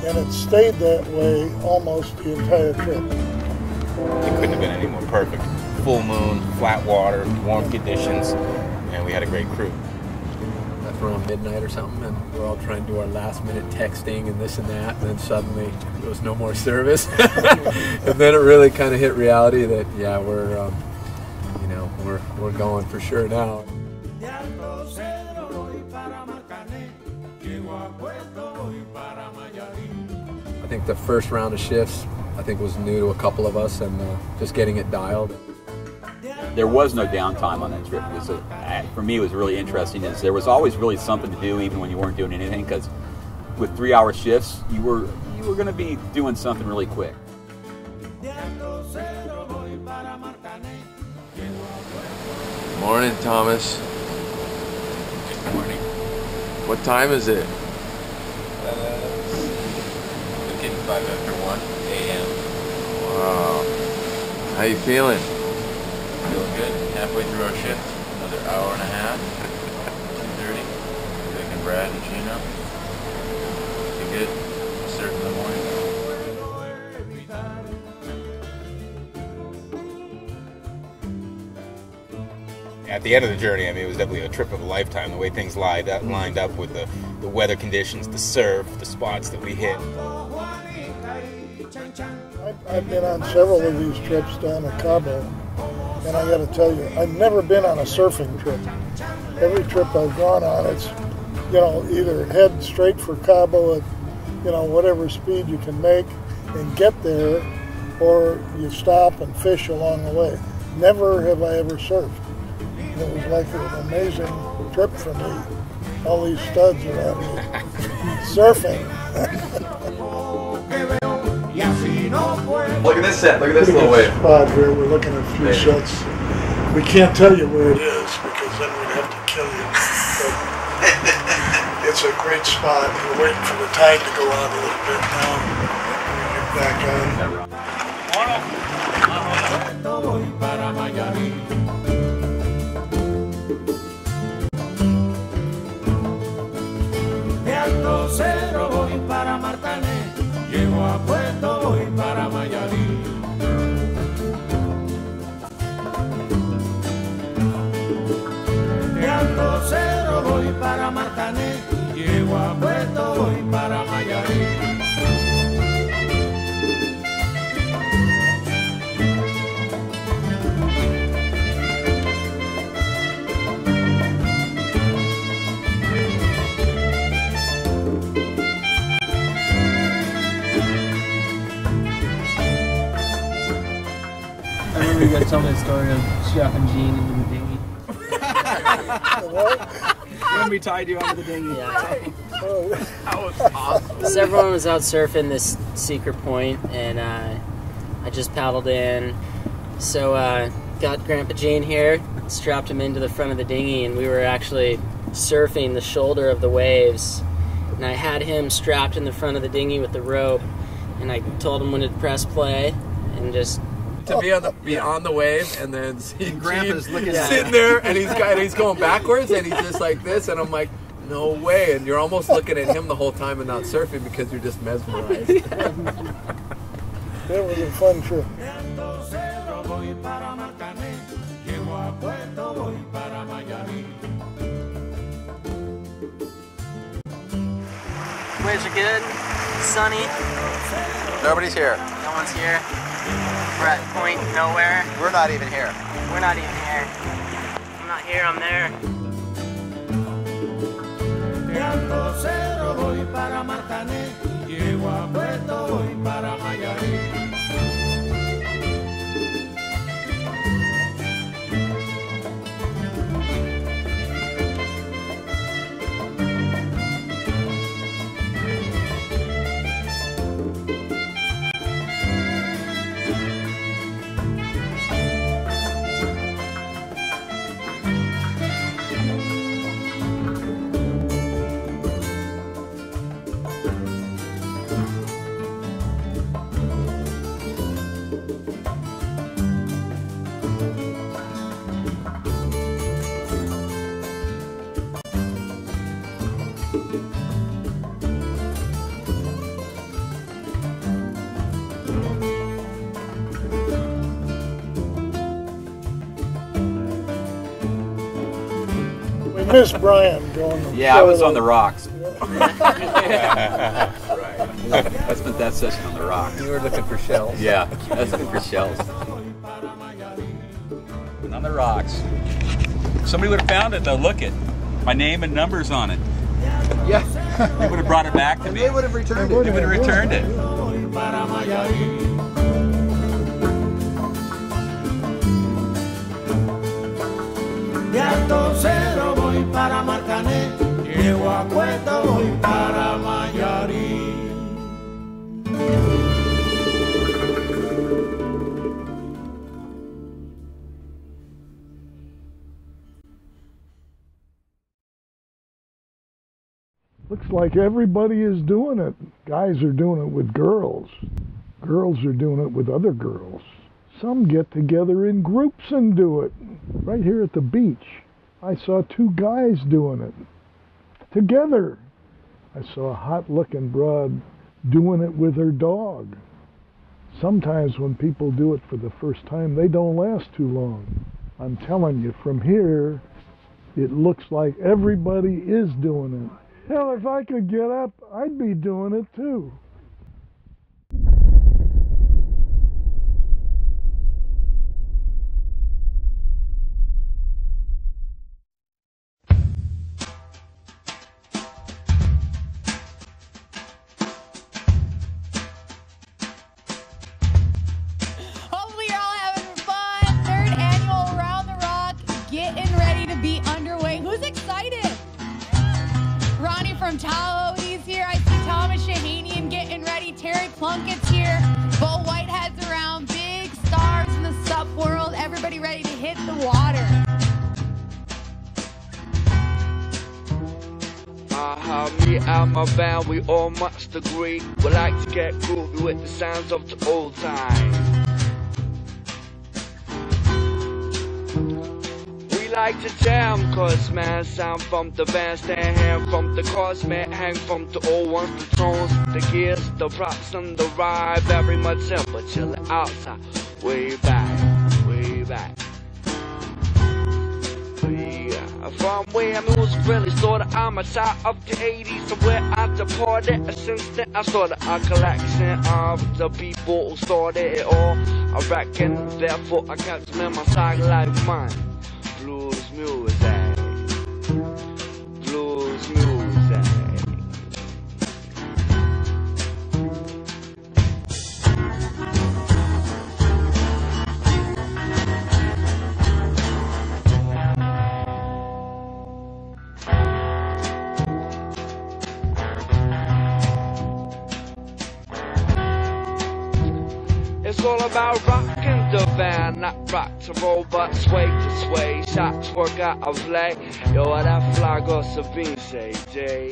and it stayed that way almost the entire trip. It couldn't have been any more perfect. Full moon, flat water, warm conditions, and we had a great crew. That's around midnight or something, and we're all trying to do our last minute texting and this and that, and then suddenly there was no more service. And then it really kind of hit reality that, yeah, we're, you know, we're going for sure now. I think the first round of shifts, I think, was new to a couple of us, and just getting it dialed. There was no downtime on that trip. It was for me, it was really interesting. Is there was always really something to do, even when you weren't doing anything. Because with 3-hour shifts, you were going to be doing something really quick. Morning, Thomas. Good morning. What time is it? 5 after 1 a.m. Wow. How you feeling? Feeling good. Halfway through our shift. Another hour and a half. 2:30. Making Brad and Gino. Be good. Surf in the morning. At the end of the journey, I mean, it was definitely a trip of a lifetime. The way things lined up with the weather conditions, the surf, the spots that we hit. I've been on several of these trips down to Cabo, and I got to tell you, I've never been on a surfing trip. Every trip I've gone on, it's, you know, either head straight for Cabo at, you know, whatever speed you can make and get there, or you stop and fish along the way. Never have I ever surfed. It was like an amazing trip for me. All these studs around me surfing. Look at this set. Look at this little wave. Spot here. We're looking at a few shots. We can't tell you where it is because then we'd have to kill you. But it's a great spot. We're waiting for the tide to go out a little bit now. We get back on. De Alto Cedro voy para Martané, llego a Puerto, voy para Mayarí. De Alto Cedro voy para Martané, llego a Puerto, voy para Mayarí. I remember you guys telling me the story of strapping Gene into the dinghy. When we tied you onto the dinghy. Yeah. That was awesome. So everyone was out surfing this secret point, and I just paddled in. So got Grandpa Jane here, strapped him into the front of the dinghy, and we were actually surfing the shoulder of the waves. And I had him strapped in the front of the dinghy with the rope, and I told him when to press play, and just to be on the wave, and then see Grandpa's looking sitting there, and he's going backwards, and he's just like this, and I'm like, no way, and you're almost looking at him the whole time and not surfing because you're just mesmerized. That was a fun trip. waves are good, sunny. Nobody's here. No one's here. We're at point nowhere. We're not even here. We're not even here. I'm not here, I'm there. De Alto Cedro voy para Martané, llego a Puerto, voy para Mayarí. miss Brian going. Yeah, I was on the rocks. Right. I spent that session on the rocks. You were looking for shells. Yeah, I was looking for shells. On the rocks. Somebody would have found it though. Look it. My name and numbers on it. Yeah. They would have brought it back to me. They would have returned it. They would have returned it. De Alto Cero voy para Marcané, llego a Cuesta voy para Mayarí. Looks like everybody is doing it. Guys are doing it with girls. Girls are doing it with other girls. Some get together in groups and do it. Right here at the beach, I saw 2 guys doing it. Together. I saw a hot-looking broad doing it with her dog. Sometimes when people do it for the first time, they don't last too long. I'm telling you, from here, it looks like everybody is doing it. Hell, if I could get up, I'd be doing it too. Hopefully you're all having fun. 3rd annual Around the Rock, getting ready to be underway. Who's excited? Ronnie from Tahoe, he's here. I see Thomas Shahanian getting ready. Terry Plunkett's here. Bo Whitehead's around. Big stars in the SUP world. Everybody ready to hit the water. Me and my band, we all must agree. We like to get groovy with the sounds of the old time. We like to jam, cause man, sound from the bandstand, hand from the cosmet, hang from the old ones, the tones, the gears, the props, and the ride. Very much simple, chillin' outside, way back, way back. From where music really started, I'm a child of the 80s, so where I departed. Since then, I started a collection of the people who started it all. I reckon, therefore, I kept them in my side like mine. Blues music, blues music. It's all about rocking the van, not rock to roll, but sway to sway. Shots work out of play. Yo, what that flag or Sabine say, Jay?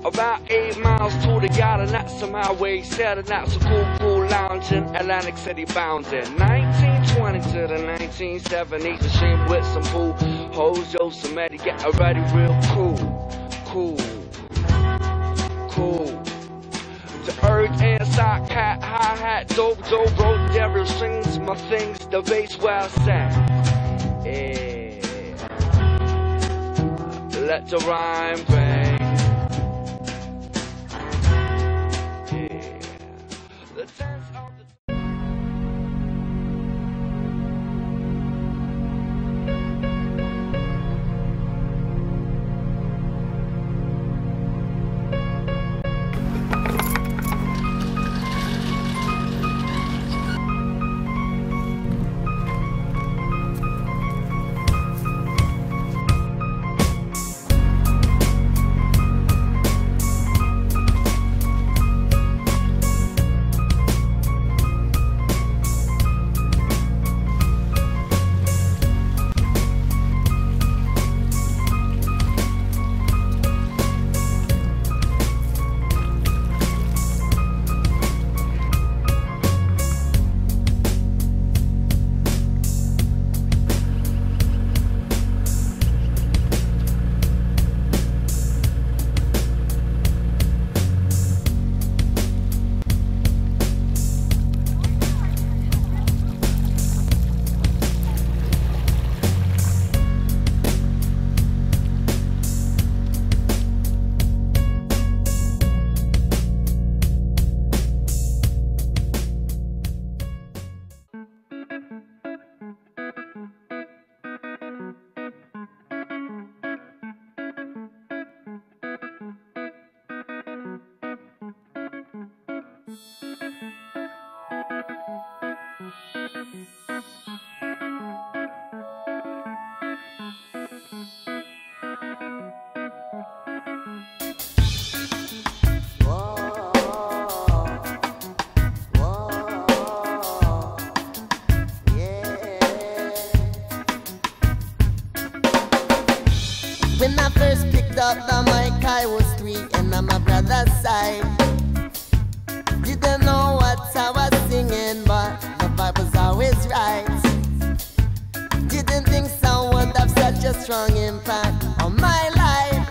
About 8 miles to the yacht, and that's some highway setting out. So cool lounging, Atlantic City bounding. 1920 to the 1970s, a shame with some pool. Hoes, yo, some Eddie, get ready real cool. The earth inside, cat, hi-hat, dope, road, devil strings, my things, the bass well set. Yeah. Let the rhyme bang. Yeah. The dance of the When I first picked up the mic, I was 3 and on my brother's side. Didn't know what I was singing, but the vibe was always right. Didn't think sound would have such a strong impact on my life.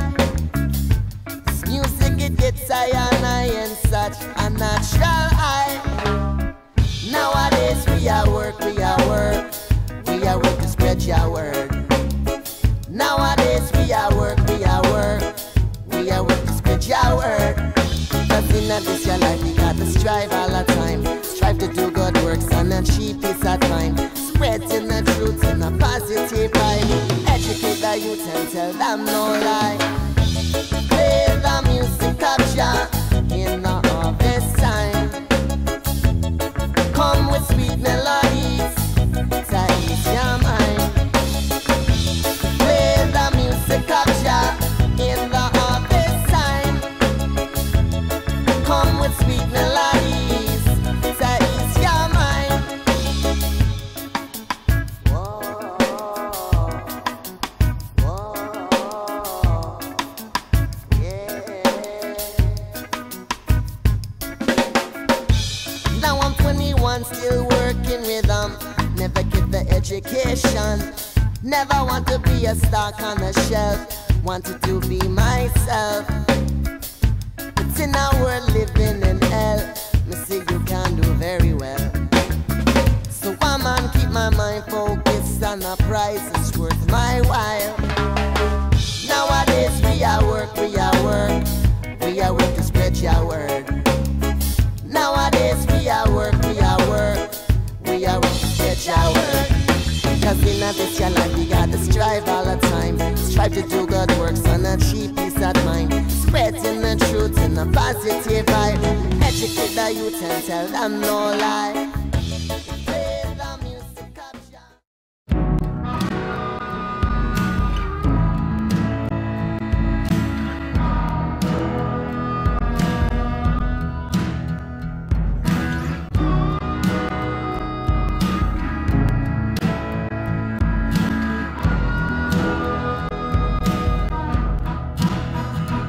This music, it gets higher and higher in such a natural high. Nowadays we are work, we are work. We are work to spread your word. Nowadays we are work, we are work. We are work to spread your word. Cause in this your life you got to strive all the time. Strive to do good works and achieve peace at time. Spreading the truth in a positive vibe. Educate the youth and tell them no lie. Play the music of Jah in the harvest time. Come with sweet melodies to ease your mind. Play the music of Jah in the harvest time. Come with sweet melodies to ease your mind. Now I'm 21, still working rhythm. Never get the education. Never want to be a stock on the shelf. Wanted to be myself. It's in our world living in hell. Me see you can do very well. So I'm on, keep my mind focused on the price that's worth my while. Nowadays we are work, we are work. We are work to spread your word. Nowadays we are work, we are work. We are work to spread your word. Cause in this your life you gotta strive all the time. Strive to do good works and achieve peace at mind. Spreading the truth in a positive vibe. Educate the youth and tell them no lie. Play the music of Jah.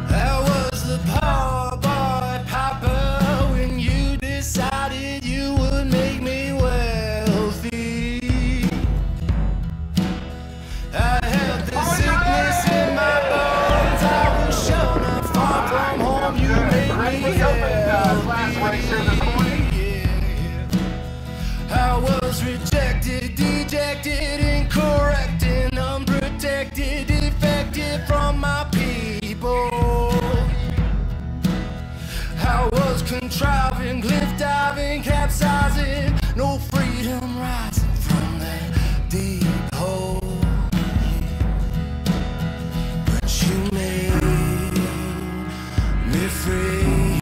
How was the power boy Papa when you decided you would make me wealthy? I had the sickness in my bones. I was sure not far from home. You made me healthy. I was rejected, dejected, incorrect, and unprotected, defected from my people. I was contriving, cliff diving, capsizing, no freedom rising from that deep hole. But you made me free,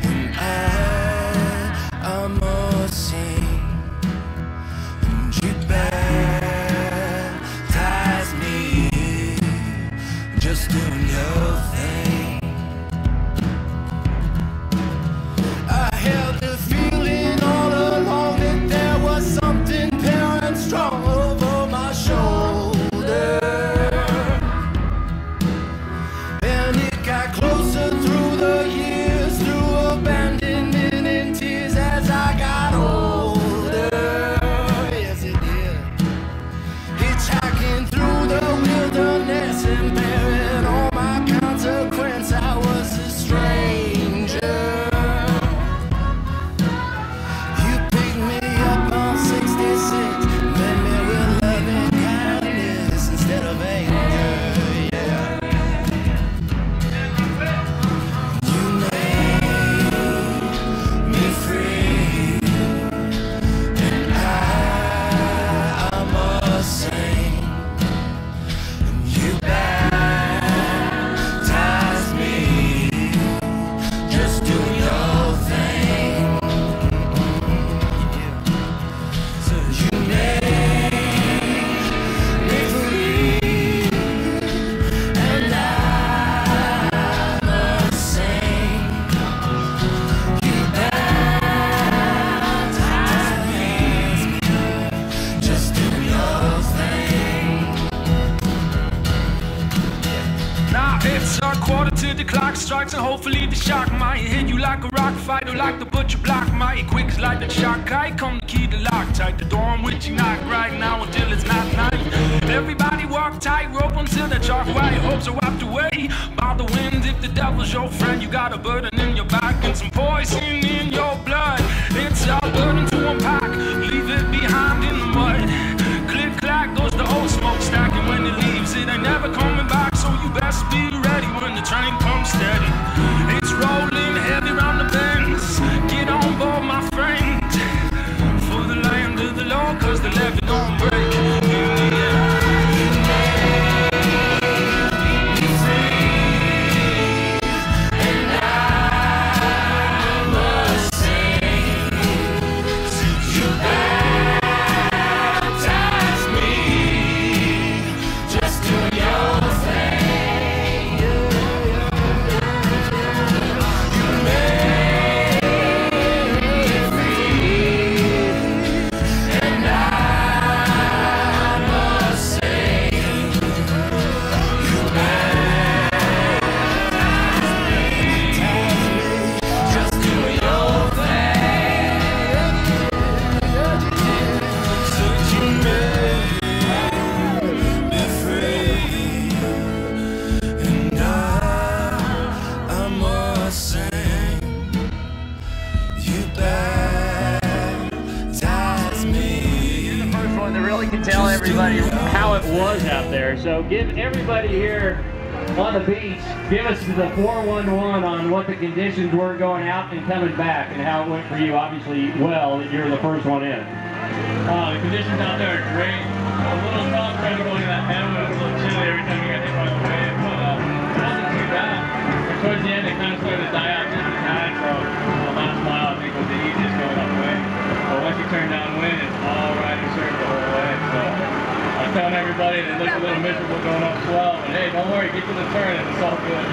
and I must sing. And you baptized me, just doing your thing. I held the feeling all along that there till the clock strikes, and hopefully the shock might hit you like a rock fighter, like the butcher block might quick as like the shock kite. Come the key to lock tight the door on which you knock right now until it's not night. Everybody walk tight rope until the chalk white hopes are wiped away by the wind. If the devil's your friend, you got a burden in your back and some poison in your blood. It's our burden to unpack, leave it behind in the mud. Click clack goes the old smokestack, and when it leaves it ain't never coming back. So you best be ready when the train comes steady. It's rolling heavy round the bends. Get on board, my friend, for the land of the Lord, cause the levee don't break. Tell everybody how it was out there. So give everybody here on the beach, give us the 411 on what the conditions were going out and coming back, and how it went for you. Obviously, well, you're the first one in. The conditions out there are great. A little tough trying to go into that head. It was a little chilly every time you got hit by the wave, but it wasn't too bad. And towards the end, it kind of started to die out just a tad, so the last mile I think was the easiest going up the way. But once you turn downwind, it's all riding circle the whole way. So I was telling everybody that it looked a little miserable going up swell, but hey, don't worry, get to the turn and it's all good.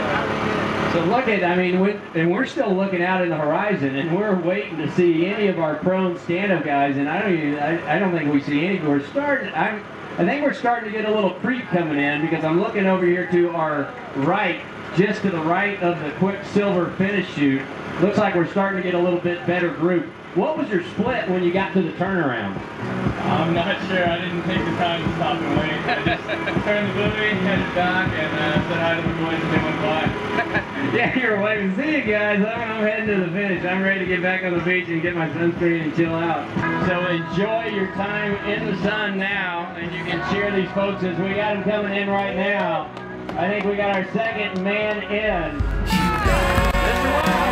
So look at, I mean, and we're still looking out in the horizon, and we're waiting to see any of our prone stand-up guys, and I don't think we see any. I think we're starting to get a little creep coming in, because I'm looking over here to our right, just to the right of the Quicksilver finish chute. Looks like we're starting to get a little bit better group. What was your split when you got to the turnaround? I'm not sure. I didn't take the time to stop and wait. I just turned the buoy, headed back, and said hi to the boys and they went by. Yeah, you were waiting. See you guys. I'm heading to the finish. I'm ready to get back on the beach and get my sunscreen and chill out. So enjoy your time in the sun now, and you can cheer these folks as we got them coming in right now. I think we got our second man in. Mr. Wild.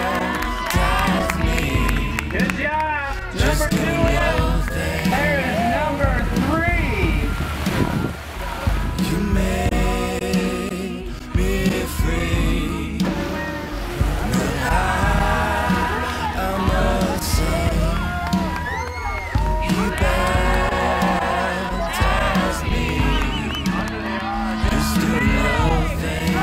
Good job. Number 2 in. There is number 3. You made me free. But I must say, you baptized me. Just do your thing.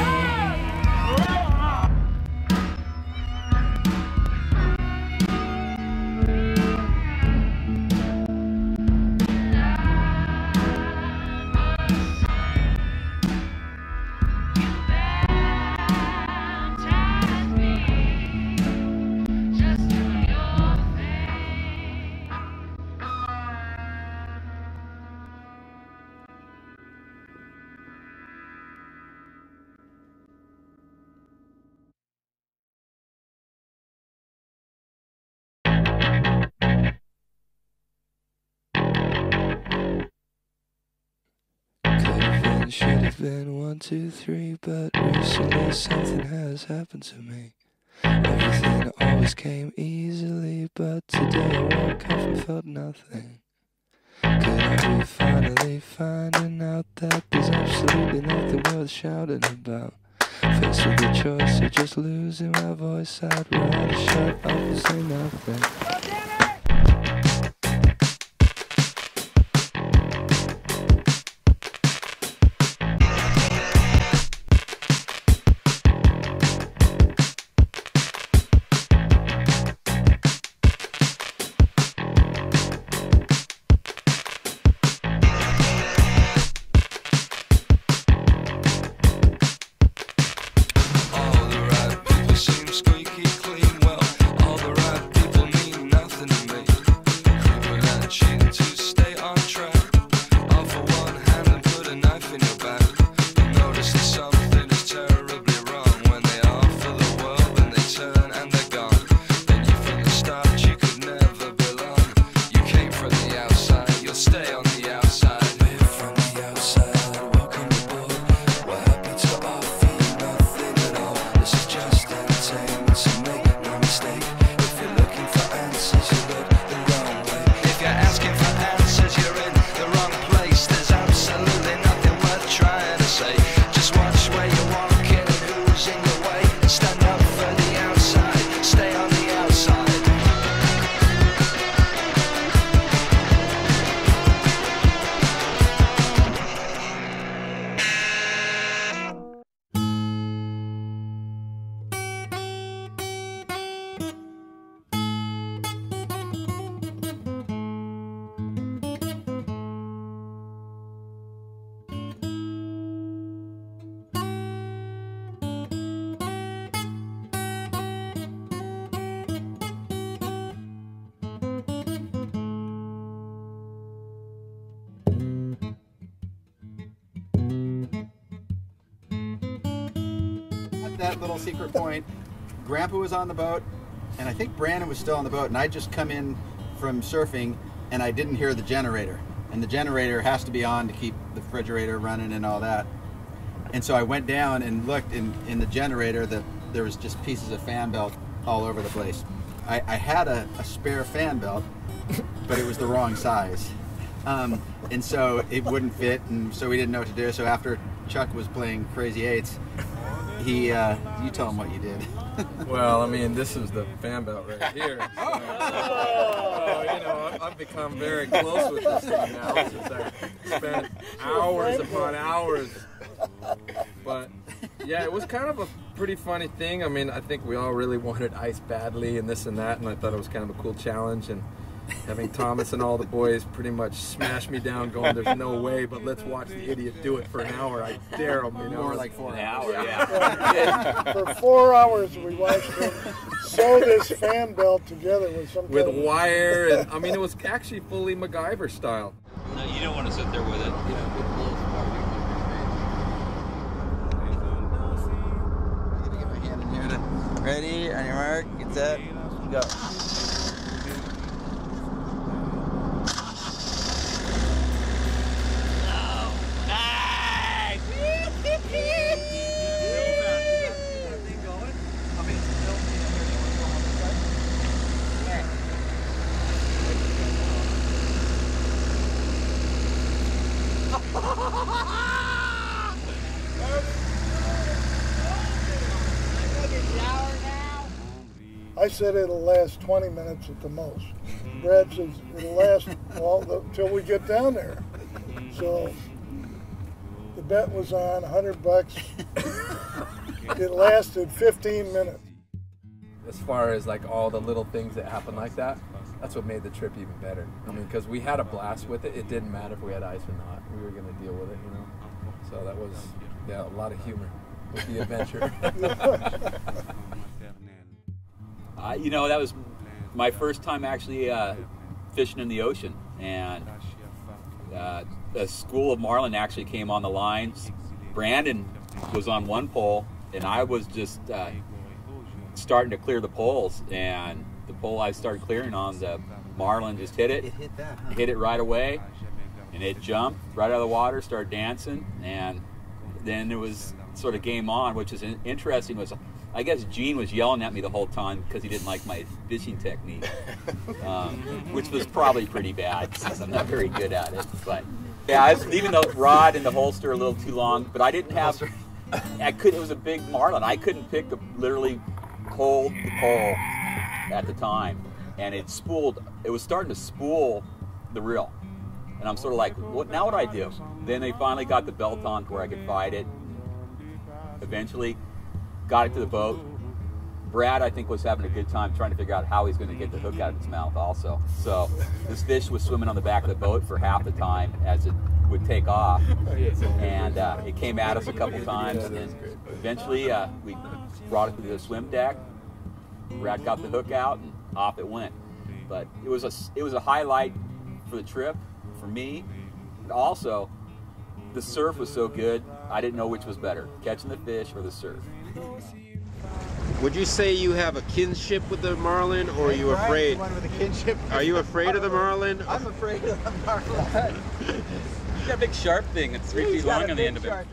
Should have been 1, 2, 3, but recently something has happened to me. Everything always came easily, but today I woke up and felt nothing. Could I be finally finding out that there's absolutely nothing worth shouting about? Faced with the choice of just losing my voice, I'd rather shut up and say nothing. All the that little secret point. Grandpa was on the boat, and I think Brandon was still on the boat, and I just come in from surfing, and I didn't hear the generator. And the generator has to be on to keep the refrigerator running and all that. And so I went down and looked in the generator that there was just pieces of fan belt all over the place. I had a spare fan belt, but it was the wrong size. And so it wouldn't fit, and so we didn't know what to do. So after Chuck was playing Crazy Eights, you tell him what you did. Well, I mean, this is the fan belt right here. So, you know, I've become very close with this thing now since I spent hours upon hours. But yeah, it was kind of a pretty funny thing. I mean, I think we all really wanted ice badly and this and that, and I thought it was kind of a cool challenge. And having Thomas and all the boys pretty much smash me down going, there's no way, but let's watch the idiot do it for an hour. I dare him, you know. More like 4 hours. Yeah. For 4 hours we watched him sew this fan belt together with some with kind of wire, and I mean, it was actually fully MacGyver style. No, you don't want to sit there with it. Ready, on your mark, get set, go. I said it'll last 20 minutes at the most. Brad says it'll last till we get down there. So the bet was on $100. It lasted 15 minutes. As far as like all the little things that happen like that, that's what made the trip even better. I mean, because we had a blast with it. It didn't matter if we had ice or not. We were going to deal with it, you know. So that was, yeah, a lot of humor with the adventure. You know, that was my first time actually fishing in the ocean, and a school of marlin actually came on the lines. Brandon was on one pole, and I was just starting to clear the poles, and the pole I started clearing on, the marlin just hit it. It hit that, huh? Hit it right away, and it jumped right out of the water, started dancing, and then it was sort of game on, which is interesting. Was I guess Gene was yelling at me the whole time because he didn't like my fishing technique, which was probably pretty bad since I'm not very good at it. But yeah, I was leaving the rod in the holster a little too long, but I didn't have. It was a big marlin. I couldn't literally hold the pole at the time, and it spooled. It was starting to spool the reel, and I'm sort of like, what do I do? Then they finally got the belt on to where I could fight it. Eventually got it to the boat. Brad, I think, was having a good time trying to figure out how he's going to get the hook out of his mouth also. So this fish was swimming on the back of the boat for half the time as it would take off. And it came at us a couple times. And eventually we brought it to the swim deck. Brad got the hook out and off it went. But it was a highlight for the trip for me. But also, the surf was so good, I didn't know which was better, catching the fish or the surf. Would you say you have a kinship with the marlin, or are you afraid? One with a kinship. Are you afraid of the marlin? I'm afraid of the marlin. He's got a big sharp thing. It's 3 feet long on the end of it.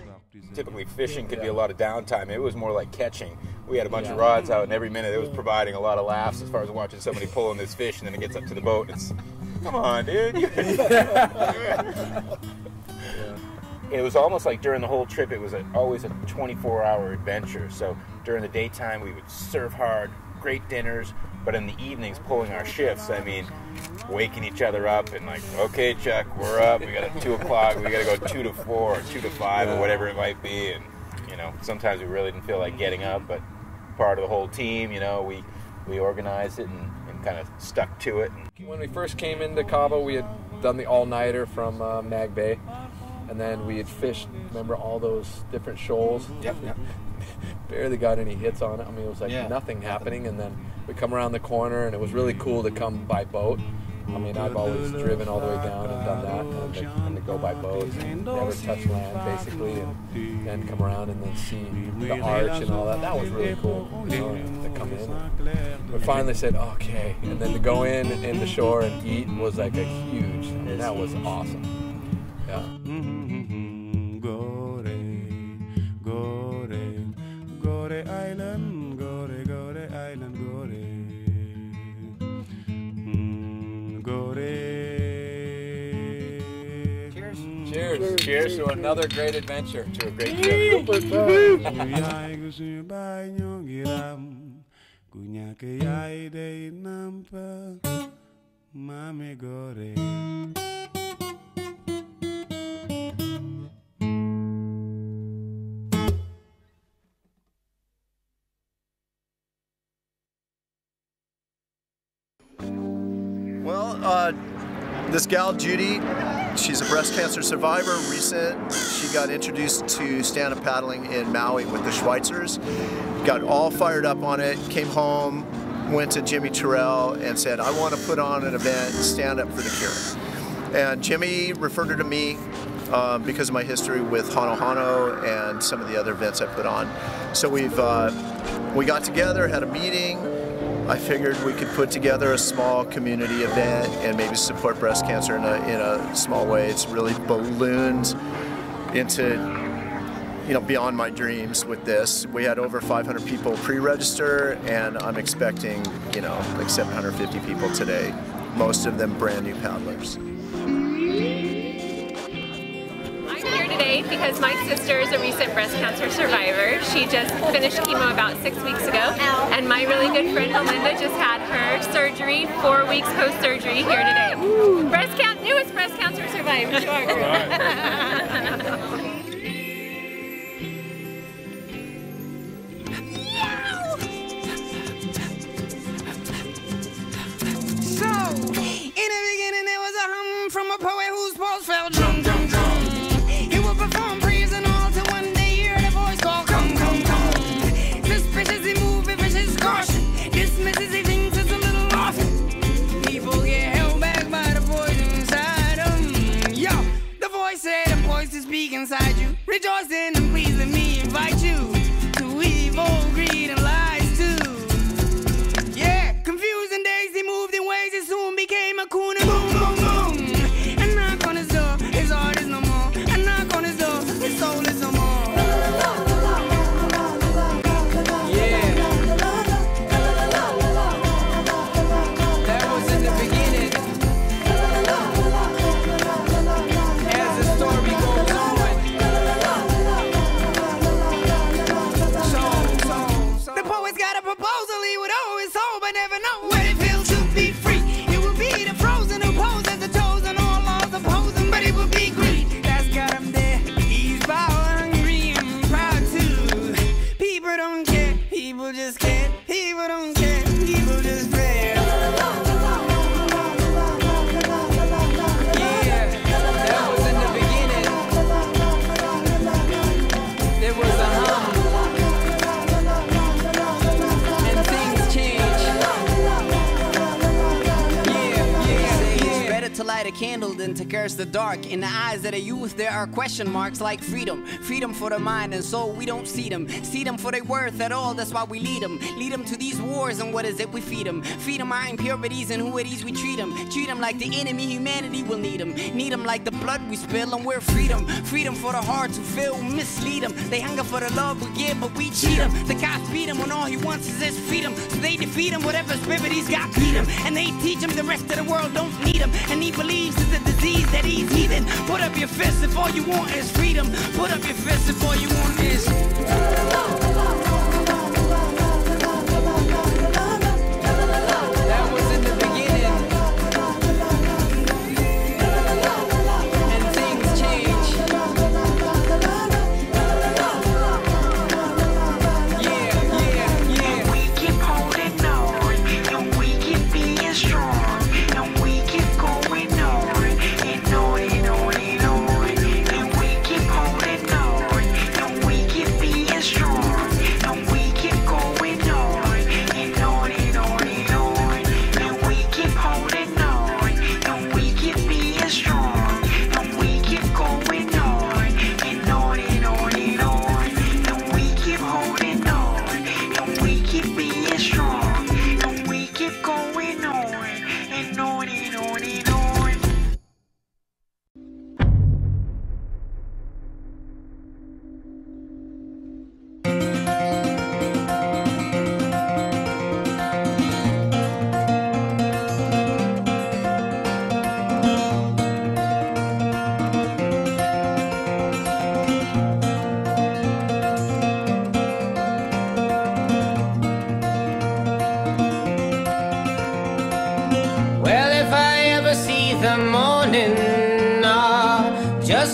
Typically, fishing could be a lot of downtime. It was more like catching. We had a bunch of rods out, and every minute it was providing a lot of laughs as far as watching somebody pulling this fish, and then it gets up to the boat, and it's, come on, dude. It was almost like during the whole trip, it was always a 24-hour adventure. So during the daytime, we would surf hard, great dinners, but in the evenings, pulling our shifts, I mean, waking each other up and like, okay, Chuck, we're up. We got 2 o'clock. We got to go 2 to 4 or 2 to 5 or whatever it might be. And, you know, sometimes we really didn't feel like getting up, but part of the whole team, you know, we organized it and kind of stuck to it. When we first came into Cabo, we had done the all-nighter from Mag Bay. And then we had fished, remember, all those different shoals? Yep. Barely got any hits on it. I mean, it was like nothing happening. And then we come around the corner, and it was really cool to come by boat. I mean, I've always driven all the way down and done that, and to go by boat, and never touch land basically, and then come around and then see the arch and all that. That was really cool, you know, to come in. And we finally said, okay, and then to go in the shore and eat was like a huge. I mean, that was awesome. Yeah. Gore Island, Gore Island, Gore. Cheers. Cheers to another great adventure, to a great trip. Well, this gal, Judy, she's a breast cancer survivor, recent. She got introduced to stand-up paddling in Maui with the Schweitzers, got all fired up on it, came home, went to Jimmy Terrell and said, I want to put on an event, Stand Up for the Cure. And Jimmy referred her to me because of my history with Hano Hano and some of the other events I put on. So we got together, had a meeting. I figured we could put together a small community event and maybe support breast cancer in a small way. It's really ballooned into, you know, beyond my dreams with this. We had over 500 people pre-register, and I'm expecting, you know, like 750 people today, most of them brand new paddlers. I'm here today because my sister is a recent breast cancer survivor. She just finished chemo about 6 weeks ago, and my really good friend Melinda just had her surgery, 4 weeks post-surgery here today. Newest breast cancer survivor. So, in the beginning there was a hum from a poet whose pulse fell drum, drum, drum. He would perform praise and all till one day hear the voice call, come, come, come. Suspicious he move with vicious caution, dismisses he thinks it's a little often. People get held back by the voice inside them. Yo, the voice said, the voice to speak inside you. Rejoice in and please let me invite you to evil, greed, and lies too. Yeah, confusing days, he moved in ways, it soon became a coon and boom, boom, boom. And knock on his door, his heart is no more. And knock on his door, his soul is no more. Yeah. That was in the beginning. As the story goes on. So. The poet's got a proposal he would always hold, but never know what it feels to be free. It would be the frozen who pose as the chosen, all laws opposing, but it would be greed. That's got him there. He's power hungry and proud too. People don't care, people just care. People don't care, people just care. Yeah, that was in the beginning. There was a hum. And things change. It's better to light a candle than to curse the dark. In the eyes of the youth, there are question marks like freedom. Freedom for the mind and soul, we don't see them. See them for their worth at all, that's why we lead them. Lead them to these wars, and what is it we feed them? Feed them our impurities, and who it is we treat them. Treat them like the enemy, humanity will need them. Need them like the blood we spill, and we're freedom. Freedom for the heart to feel, mislead them. They hunger for the love we give, but we cheat them. The cops beat him when all he wants is his freedom. So they defeat him, whatever spirit he's got, beat him. And they teach him the rest of the world don't need him. And he believes it's a disease that he's heathen. Put up your fist if all you want is freedom. Put up your fist if all you want is... That was in the beginning. And things change. Yeah. We keep holding on, and we keep being strong, and we keep going on, and on and on and on. And we keep holding on, and we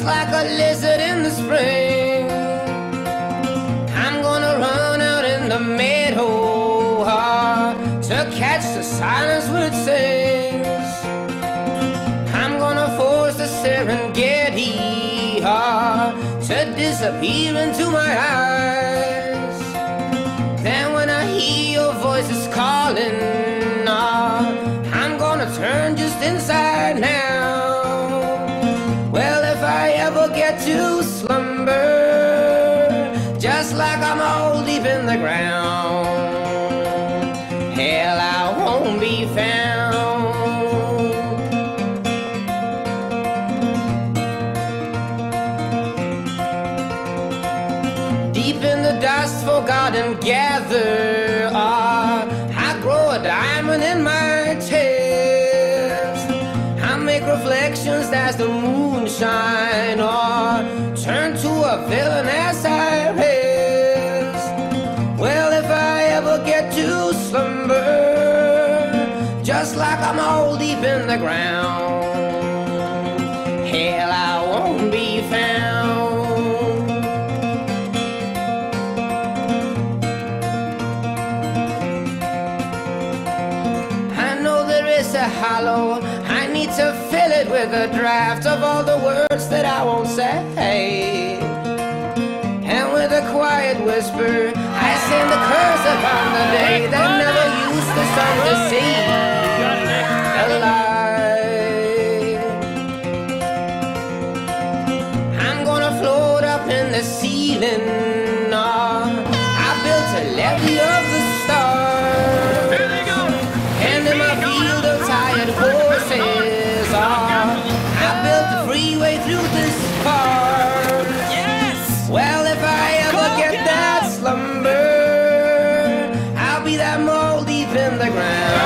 just like a lizard in the spring. I'm gonna run out in the meadow to catch the silence where it sings. I'm gonna force the Serengeti to disappear into my eyes. Then when I hear your voices calling, I'm gonna turn just inside now. Well, if I ever get to slumber, just like I'm all deep in the ground, hell, I won't be found. Deep in the dust forgotten gather, I grow a diamond in my chest. I make reflections as the moon shine, or turn to a villain as I rest. Well, if I ever get to slumber, just like I'm all deep in the ground, hell, I won't be found. A hollow, I need to fill it with a draft of all the words that I won't say. And with a quiet whisper, I sing the curse upon the day that never used the sun to see the light. I'm gonna float up in the ceiling. I built a levee of the stars. Here they go. And in my field of tired horses, I built the freeway through this park. Yes! Well, if I ever get that slumber, I'll be that mole deep in the ground.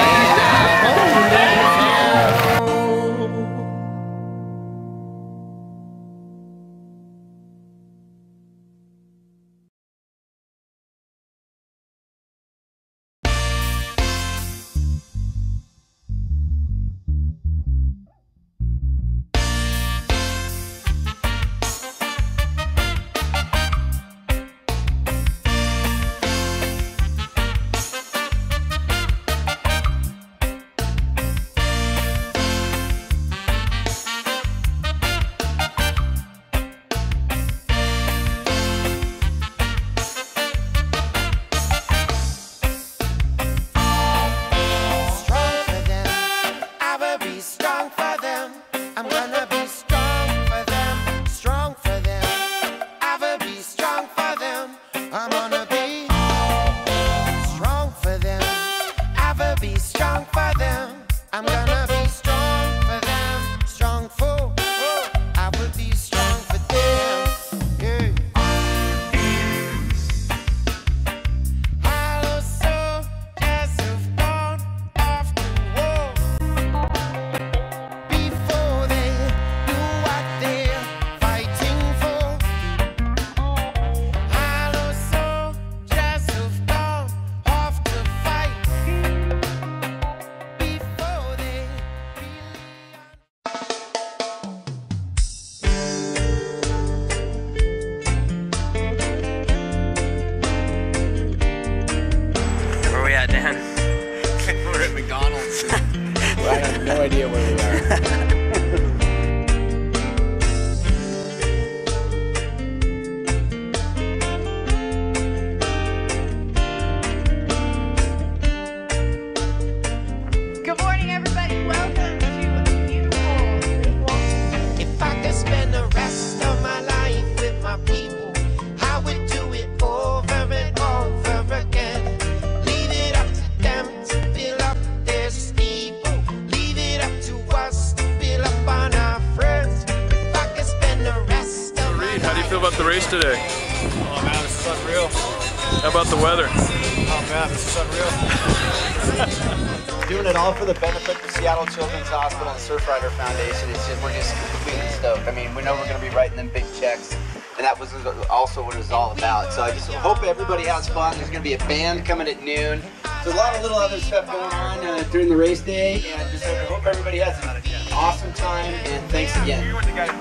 And I won't be found. We're at McDonald's. Well, I have no idea where we are. Good morning, everybody. Welcome to beautiful Lake Walton. If I could spend the rest of my life with my people, I would do it over and over again. Leave it up to them to fill up their steeple. Leave it up to us to fill up on our friends. If I could spend the rest of my life. How do you feel about the race today? Oh man, this is unreal. How about the weather? Oh man, this is unreal. Doing it all for the benefit of Seattle Children's Hospital and Surfrider Foundation. We're just completely stoked. I mean, we know we're going to be writing them big checks, and that was also what it was all about. So I just hope everybody has fun. There's going to be a band coming at noon. There's a lot of little other stuff going on during the race day, and just hope everybody has awesome time, and thanks again.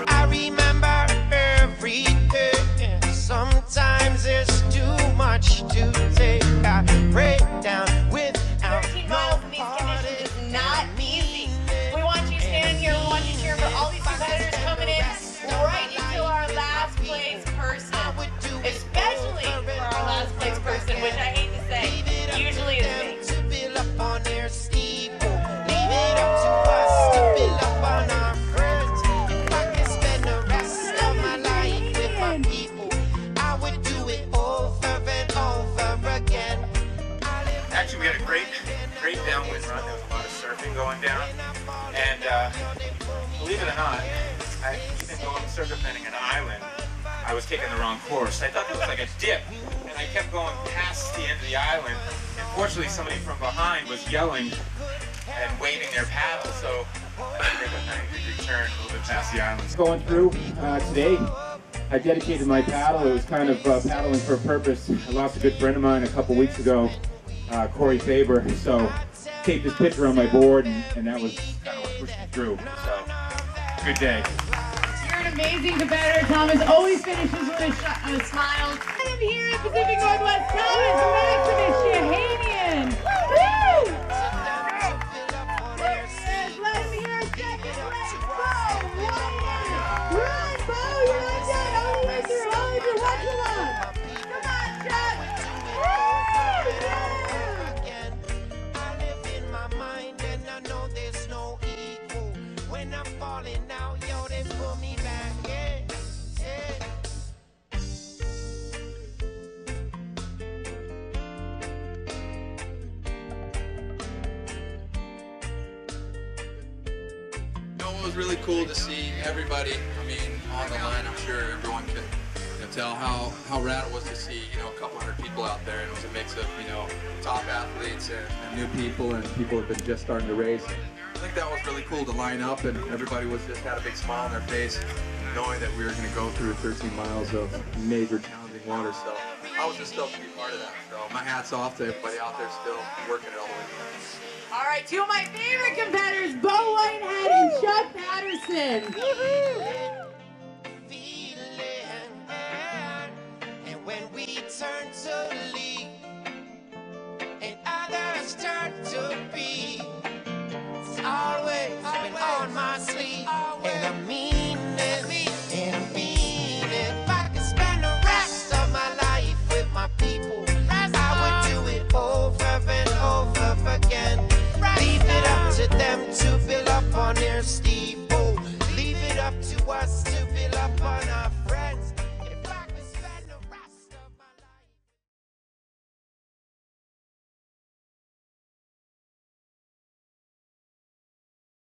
I remember every day. Sometimes there's too much to take. I break down without 13 miles in these conditions is not easy. We want you standing here. We want you cheering for all these competitors coming in right into our last place person. Especially for our last place person, which I hate to say, usually is me. Actually, we had a great downwind run. There was a lot of surfing going down, and believe it or not, even going circumventing an island, I was taking the wrong course. I thought there was like a dip, and I kept going past the end of the island. And fortunately, somebody from behind was yelling and waving their paddle, so I could return a little bit past the island. Going through today, I dedicated my paddle. It was kind of paddling for a purpose. I lost a good friend of mine a couple weeks ago, Corey Faber, so taped his picture on my board, and that was kind of what pushed me through. So, good day. You're an amazing competitor. Thomas always finishes with a smile. And I'm here at Pacific Northwest. Thomas Maximus Shahanian. Woo! There he is. Let him hear a second leg. Bo, run, Bo, you're not done. All the way through. Watch along. Come on, Chuck. When I'm falling out, yo, they pull me back, yeah, yeah. It was really cool to see everybody, I mean, on the line. I'm sure everyone can tell how rad it was to see, a couple hundred people out there. And it was a mix of, top athletes and new people and people who've been just starting to race. I think that was really cool to line up, and everybody had a big smile on their face, knowing that we were going to go through 13 miles of major challenging water. So I was just stoked to be part of that. So my hat's off to everybody out there still working it all the way through. All right, two of my favorite competitors, Bo Whitehead and Chuck Patterson.